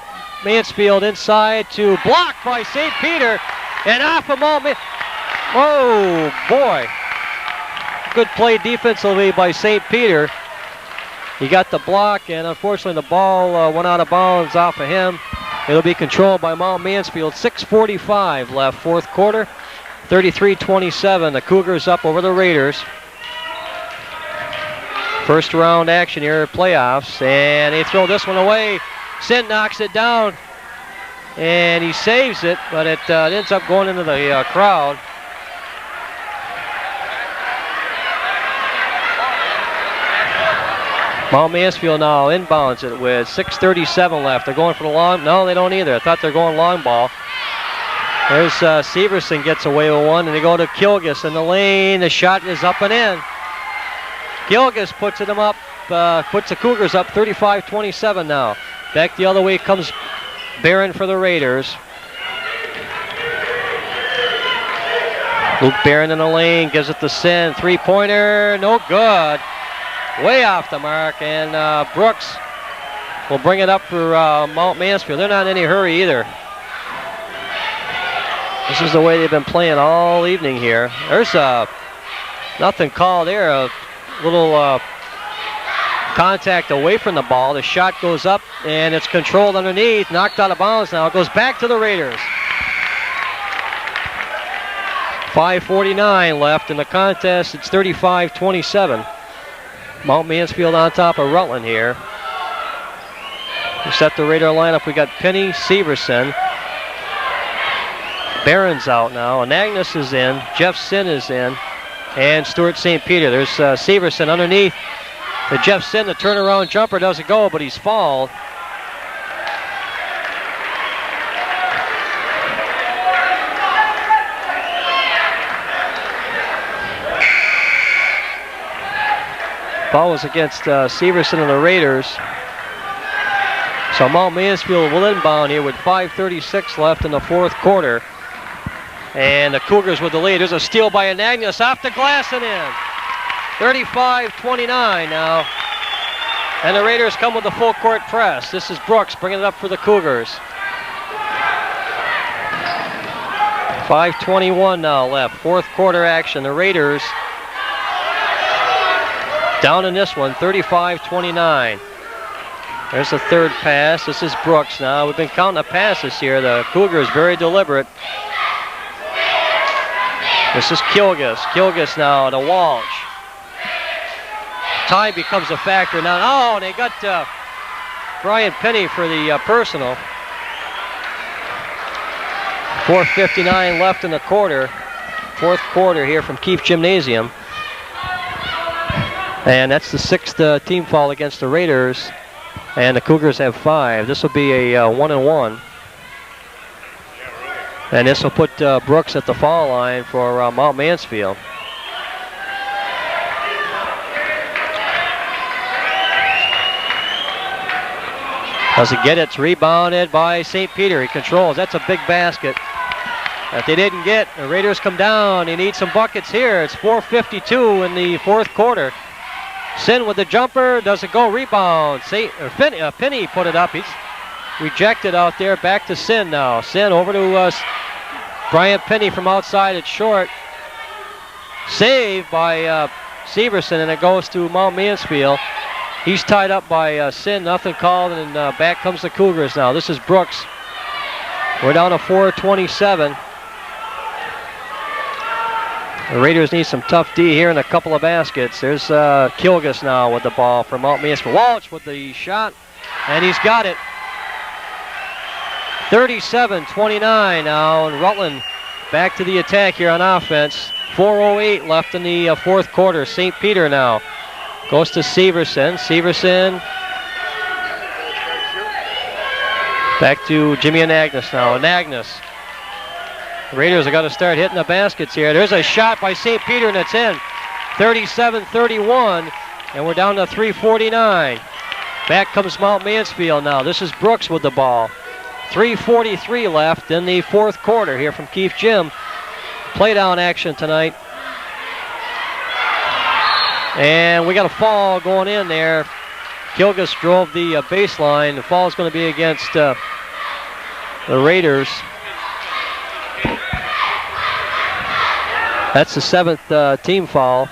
Mansfield inside to block by St. Peter. And off of Mount Mansfield. Oh, boy. Good play defensively by St. Peter. He got the block, and unfortunately the ball went out of bounds off of him. It'll be controlled by Mount Mansfield. 6:45 left, fourth quarter. 33-27. The Cougars up over the Raiders. First round action here, playoffs, and they throw this one away. Sin knocks it down, and he saves it, but it ends up going into the crowd. Mount Mansfield now inbounds it with 6:37 left. They're going for the long. No, they don't either. I thought they're going long ball. There's Severson gets away with one, and they go to Kilgus in the lane. The shot is up and in. Kilgus puts them up, puts the Cougars up 35-27 now. Back the other way comes Barron for the Raiders. Luke Barron in the lane, gives it to Sin. Three-pointer, no good. Way off the mark, and Brooks will bring it up for Mount Mansfield. They're not in any hurry either. This is the way they've been playing all evening here. There's nothing called there. A little contact away from the ball. The shot goes up, and it's controlled underneath. Knocked out of bounds now. It goes back to the Raiders. 5:49 left in the contest. It's 35-27. Mount Mansfield on top of Rutland here. We set the Raider lineup. We got Penny, Severson. Barron's out now. Anagnos is in. Jeff Sin is in. And Stuart St. Peter. There's Severson underneath. The Jeff Sin, the turnaround jumper doesn't go, but he's fouled. Ball was against Severson and the Raiders. So Mount Mansfield will inbound here with 5:36 left in the fourth quarter. And the Cougars with the lead. There's a steal by Anagnos off the glass and in. 35-29 now. And the Raiders come with a full court press. This is Brooks bringing it up for the Cougars. 5:21 now left. Fourth quarter action. The Raiders down in this one, 35-29. There's the third pass. This is Brooks now. We've been counting the passes here. The Cougars very deliberate. This is Kilgus. Kilgus now to Walsh. Time becomes a factor now. Oh, and they got Brian Penny for the personal. 4:59 left in the quarter. Fourth quarter here from Keefe Gymnasium. And that's the sixth team foul against the Raiders. And the Cougars have 5. This will be a 1-and-1. And this will put Brooks at the foul line for Mount Mansfield. Doesn't get it. It's rebounded by St. Peter. He controls. That's a big basket that they didn't get. The Raiders come down. They need some buckets here. It's 4:52 in the fourth quarter. Sin with the jumper. Doesn't go. Rebound. Penny put it up. He's rejected out there. Back to Sin now. Sin over to Brian Penny from outside. It's short. Saved by Severson, and it goes to Mount Mansfield. He's tied up by Sin. Nothing called, and back comes the Cougars now. This is Brooks. We're down to 4:27. The Raiders need some tough D here and a couple of baskets. There's Kilgus now with the ball from Mount Mansfield. Walsh with the shot, and he's got it. 37-29 now, and Rutland back to the attack here on offense. 4:08 left in the fourth quarter. St. Peter now goes to Severson. Severson back to Jimmy Anagnos now. Anagnos. The Raiders have got to start hitting the baskets here. There's a shot by St. Peter, and it's in. 37-31, and we're down to 3:49. Back comes Mount Mansfield now. This is Brooks with the ball. 3:43 left in the fourth quarter here from Keefe Gym. Play down action tonight. And we got a fall going in there. Kilgus drove the baseline. The fall is going to be against the Raiders. That's the 7th team foul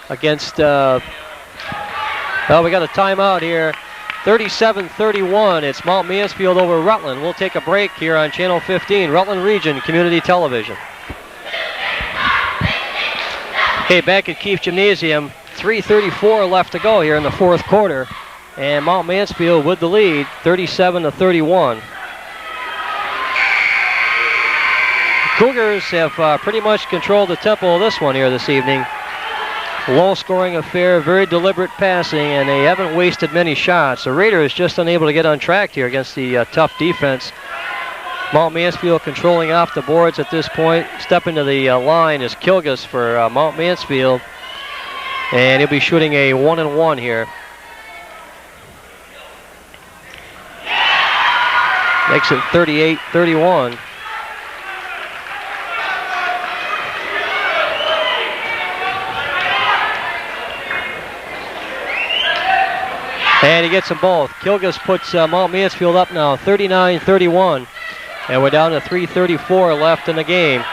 against, well, we got a timeout here. 37-31. It's Mount Mansfield over Rutland. We'll take a break here on Channel 15, Rutland Region Community Television. Okay, back at Keefe Gymnasium, 3:34 left to go here in the fourth quarter. And Mount Mansfield with the lead, 37-31. Cougars have pretty much controlled the tempo of this one here this evening. Low scoring affair, very deliberate passing, and they haven't wasted many shots. The Raiders just unable to get on track here against the tough defense. Mount Mansfield controlling off the boards at this point. Stepping to the line is Kilgus for Mount Mansfield. And he'll be shooting a 1-and-1 here. Makes it 38-31. And he gets them both. Kilgus puts Mount Mansfield up now, 39-31. And we're down to 3:34 left in the game.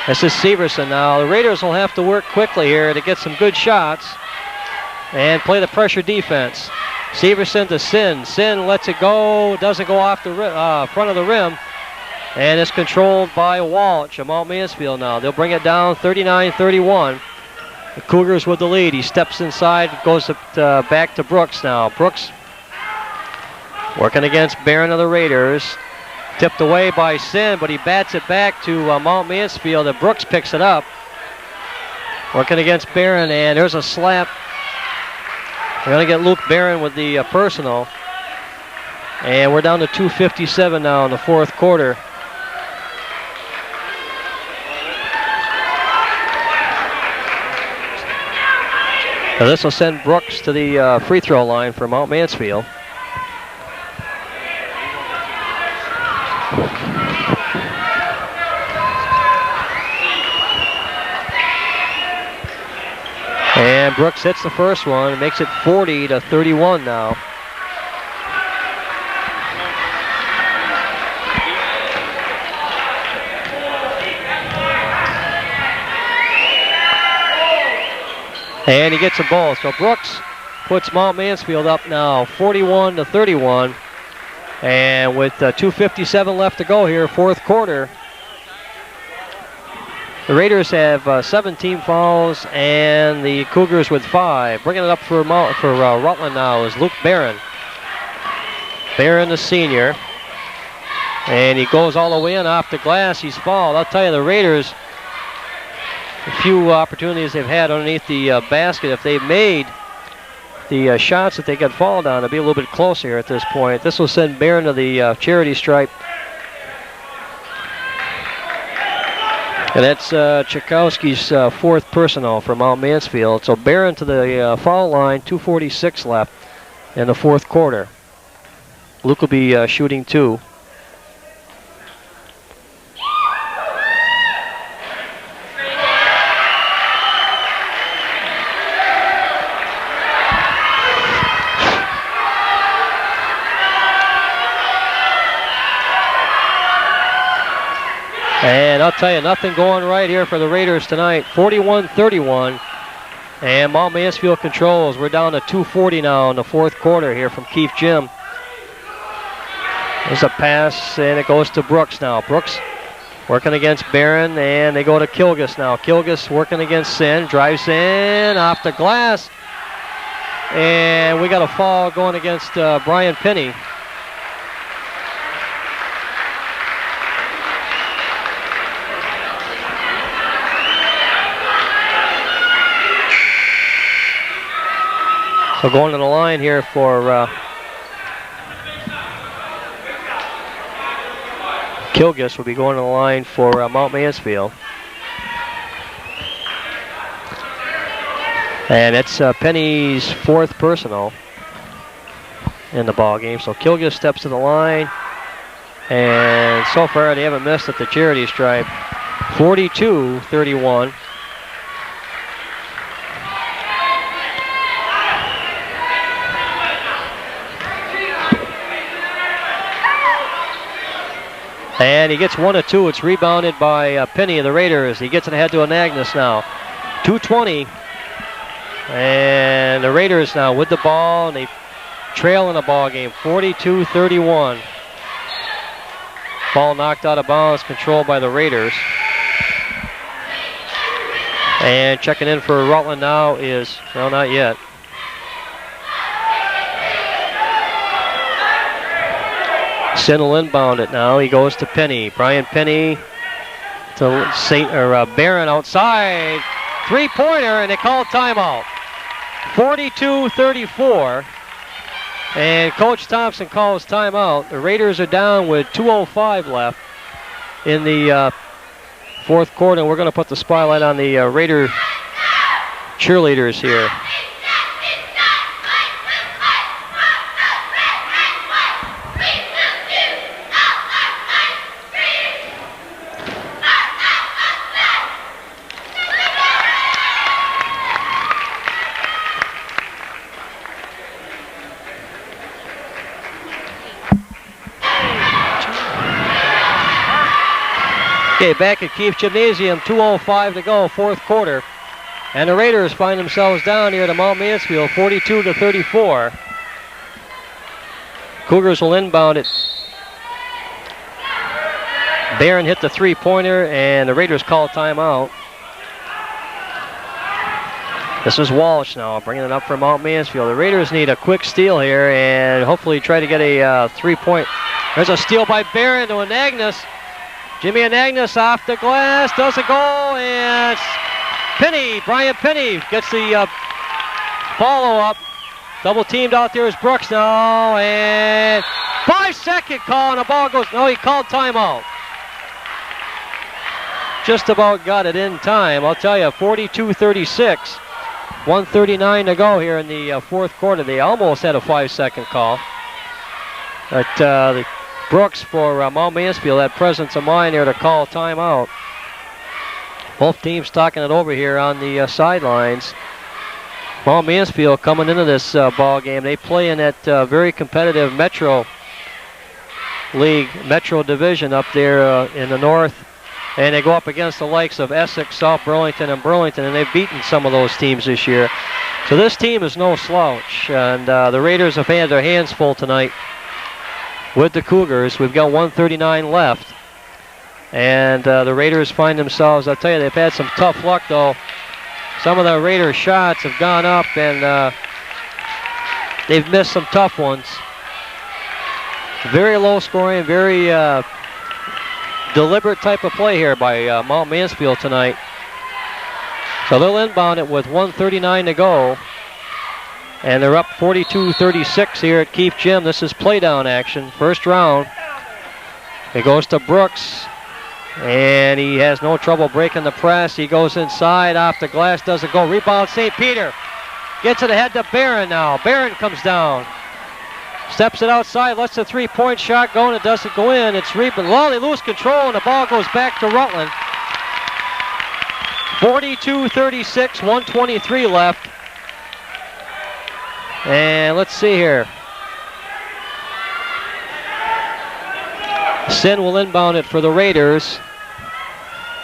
This is Severson now. The Raiders will have to work quickly here to get some good shots and play the pressure defense. Severson to Sin. Sin lets it go, doesn't go off the front of the rim, and it's controlled by Walsh of Mount Mansfield now. They'll bring it down 39-31. The Cougars with the lead. He steps inside, goes back to Brooks now. Brooks working against Barron of the Raiders. Tipped away by Sin, but he bats it back to Mount Mansfield, and Brooks picks it up. Working against Barron, and there's a slap. We're going to get Luke Barron with the personal. And we're down to 2:57 now in the fourth quarter. Now this will send Brooks to the free throw line for Mount Mansfield. And Brooks hits the first one and makes it 40-31 now. And he gets them both. So Brooks puts Mount Mansfield up now, 41-31. And with 2:57 left to go here, fourth quarter, the Raiders have 17 fouls, and the Cougars with 5. Bringing it up for Rutland now is Luke Barron. Barron, the senior. And he goes all the way in off the glass. He's fouled. I'll tell you, the Raiders, a few opportunities they've had underneath the basket. If they made the shots that they got fouled on, it'll be a little bit closer here at this point. This will send Barron to the charity stripe. And that's Tchaikovsky's fourth personal for Mount Mansfield. So Barron to the foul line, 2:46 left in the fourth quarter. Luke will be shooting 2. And I'll tell you, nothing going right here for the Raiders tonight. 41-31. And Mount Mansfield controls. We're down to 2:40 now in the fourth quarter here from Keefe Gym. There's a pass, and it goes to Brooks now. Brooks working against Barron, and they go to Kilgus now. Kilgus working against Sin. Drives in off the glass. And we got a foul going against Brian Penny. So going to the line here for Kilgus will be going to the line for Mount Mansfield. And it's Penny's fourth personal in the ball game. So Kilgus steps to the line, and so far they haven't missed at the charity stripe. 42-31. And he gets 1 of 2. It's rebounded by Penny of the Raiders. He gets it ahead to Anagnos now. 2:20. And the Raiders now with the ball, and they trail in the ball game, 42-31. Ball knocked out of bounds, controlled by the Raiders. And checking in for Rutland now is, well, not yet. Sin will inbound it now. He goes to Penny. Brian Penny to Barron outside. Three-pointer, and they call timeout. 42-34. And Coach Thompson calls timeout. The Raiders are down with 2:05 left in the fourth quarter. We're going to put the spotlight on the Raider cheerleaders here. Okay, back at Keefe Gymnasium, 2:05 to go, fourth quarter. And the Raiders find themselves down here to Mount Mansfield, 42-34. Cougars will inbound it. Barron hit the three-pointer, and the Raiders call timeout. This is Walsh now, bringing it up for Mount Mansfield. The Raiders need a quick steal here and hopefully try to get a three-point. There's a steal by Barron to Anagnos. Jimmy Anagnos off the glass, doesn't go, and Penny, Brian Penny gets the follow-up. Double teamed out there is Brooks now, and 5-second call, and the ball goes, no, he called timeout. Just about got it in time, I'll tell you, 42-36. 1:39 to go here in the fourth quarter. They almost had a 5-second call. But the Brooks for Mount Mansfield had presence of mind there to call timeout. Both teams talking it over here on the sidelines. Mount Mansfield coming into this ball game. They play in that very competitive Metro League, Metro Division up there in the north. And they go up against the likes of Essex, South Burlington, and Burlington, and they've beaten some of those teams this year. So this team is no slouch, and the Raiders have had their hands full tonight with the Cougars. We've got 1:39 left, and the Raiders find themselves, I'll tell you, they've had some tough luck, though. Some of the Raiders' shots have gone up, and they've missed some tough ones. Very low scoring, very deliberate type of play here by Mount Mansfield tonight. So they'll inbound it with 1:39 to go. And they're up 42-36 here at Keefe Gym. This is play-down action, first round. It goes to Brooks, and he has no trouble breaking the press. He goes inside, off the glass, doesn't go. Rebound, St. Peter. Gets it ahead to Barron now. Barron comes down. Steps it outside, lets the three-point shot go, and it doesn't go in. It's rebound. Well, they lose control, and the ball goes back to Rutland. 42-36, 1:23 left. And let's see here. Sin will inbound it for the Raiders.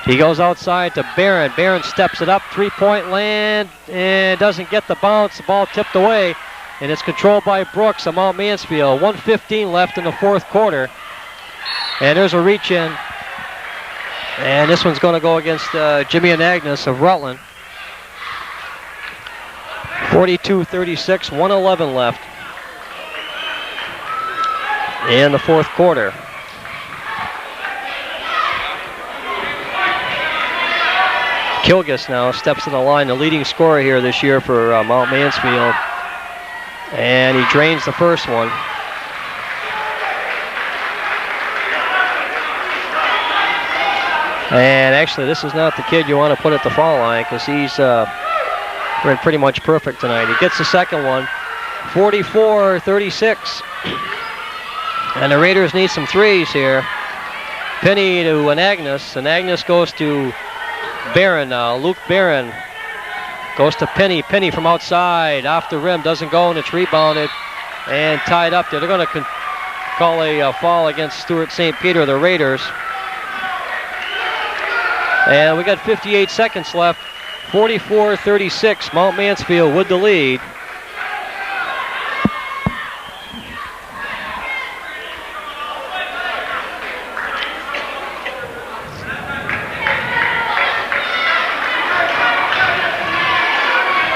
He goes outside to Barron. Barron steps it up, three-point land, and doesn't get the bounce. The ball tipped away, and it's controlled by Brooks of Mount Mansfield. 1:15 left in the fourth quarter. And there's a reach in. And this one's going to go against Jimmy Anagnos of Rutland. 42-36, 1:11 left in the fourth quarter. Kilgus now steps to the line, the leading scorer here this year for Mount Mansfield. And he drains the first one. And actually, this is not the kid you want to put at the foul line, because he's been pretty much perfect tonight. He gets the second one, 44-36. And the Raiders need some threes here. Penny to Anagnos. Anagnos goes to Barron now. Luke Barron goes to Penny. Penny from outside, off the rim, doesn't go, and it's rebounded and tied up there. They're going to call a foul against Stuart St. Peter, the Raiders. And we got 58 seconds left. 44-36, Mount Mansfield with the lead.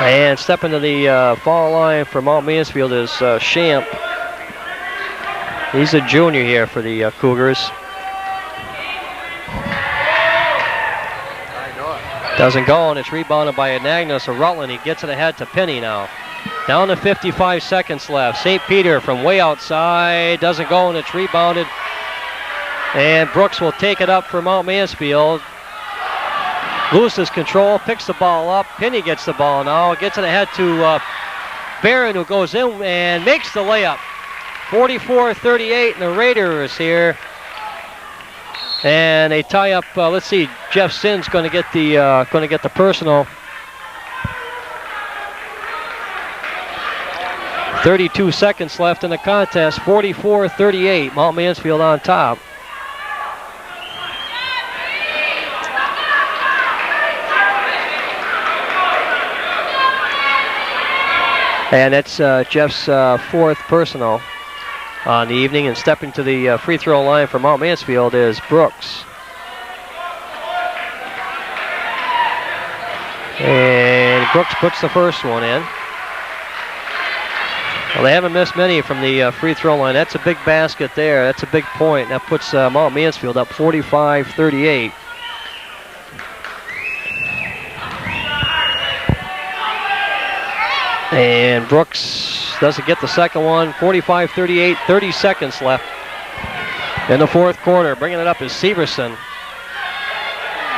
And stepping to the foul line for Mount Mansfield is Champ. He's a junior here for the Cougars. Doesn't go, and it's rebounded by Anagnos of Rutland. He gets it ahead to Penny now. Down to 55 seconds left. St. Peter from way outside. Doesn't go, and it's rebounded. And Brooks will take it up for Mount Mansfield. Loses control, picks the ball up. Penny gets the ball now. Gets it ahead to Barron, who goes in and makes the layup. 44-38, and the Raiders here. And they tie up. Let's see. Jeff Sinn's going to get the personal. 32 seconds left in the contest. 44-38. Mount Mansfield on top. And that's Jeff's fourth personal on the evening. And stepping to the free throw line for Mount Mansfield is Brooks. And Brooks puts the first one in. Well, they haven't missed many from the free throw line. That's a big basket there. That's a big point. That puts Mount Mansfield up 45-38. And Brooks doesn't get the second one. 45-38, 30 seconds left in the fourth quarter. Bringing it up is Severson.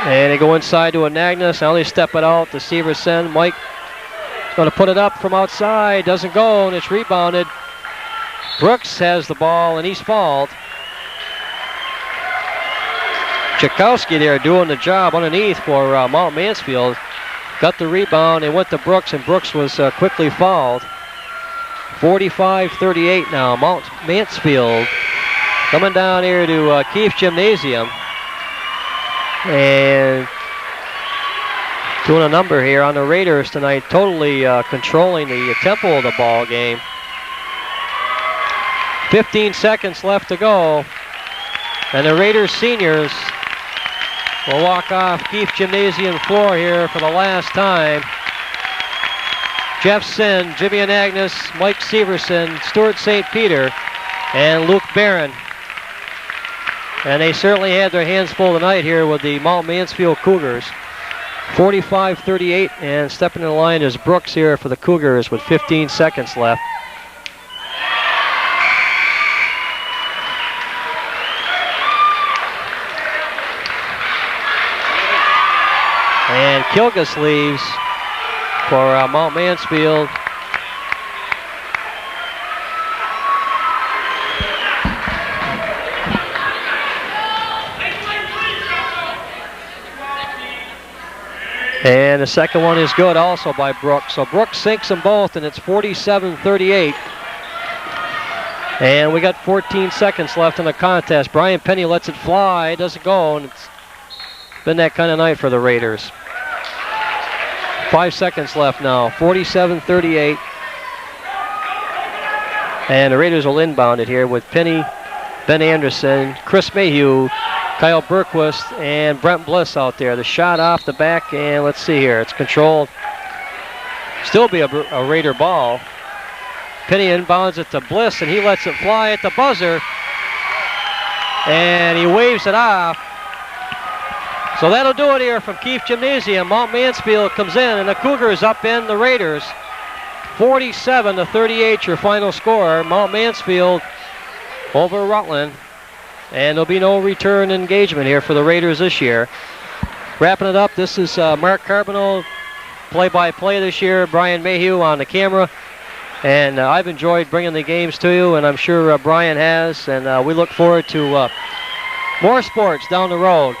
And they go inside to Anagnos. Now they step it out to Severson. Mike is going to put it up from outside. Doesn't go, and it's rebounded. Brooks has the ball, and he's fouled. Tchaikovsky there doing the job underneath for Mount Mansfield. Got the rebound and went to Brooks, and Brooks was quickly fouled. 45-38 now. Mount Mansfield coming down here to Keefe Gymnasium. And doing a number here on the Raiders tonight, totally controlling the tempo of the ball game. 15 seconds left to go. And the Raiders seniors will walk off Keefe Gymnasium floor here for the last time. Jeff Sinn, Jimmy Anagnos, Mike Severson, Stuart St. Peter, and Luke Barron. And they certainly had their hands full tonight here with the Mount Mansfield Cougars. 45-38, and stepping in the line is Brooks here for the Cougars with 15 seconds left. And Kilgus leaves for Mount Mansfield. And the second one is good also by Brooks. So Brooks sinks them both, and it's 47-38. And we got 14 seconds left in the contest. Brian Penny lets it fly, doesn't go, and it's been that kind of night for the Raiders. 5 seconds left now, 47-38. And the Raiders will inbound it here with Penny, Ben Anderson, Chris Mayhew, Kyle Berquist, and Brent Bliss out there. The shot off the back, and let's see here. It's controlled. Still be a Raider ball. Penny inbounds it to Bliss, and he lets it fly at the buzzer. And he waves it off. So that'll do it here from Keefe Gymnasium. Mount Mansfield comes in, and the Cougars up in the Raiders. 47-38 your final score. Mount Mansfield over Rutland. And there'll be no return engagement here for the Raiders this year. Wrapping it up, this is Mark Carboneau, play-by-play this year. Brian Mayhew on the camera. And I've enjoyed bringing the games to you, and I'm sure Brian has. And we look forward to more sports down the road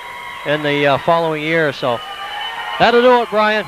in the following year. So that'll do it, Brian.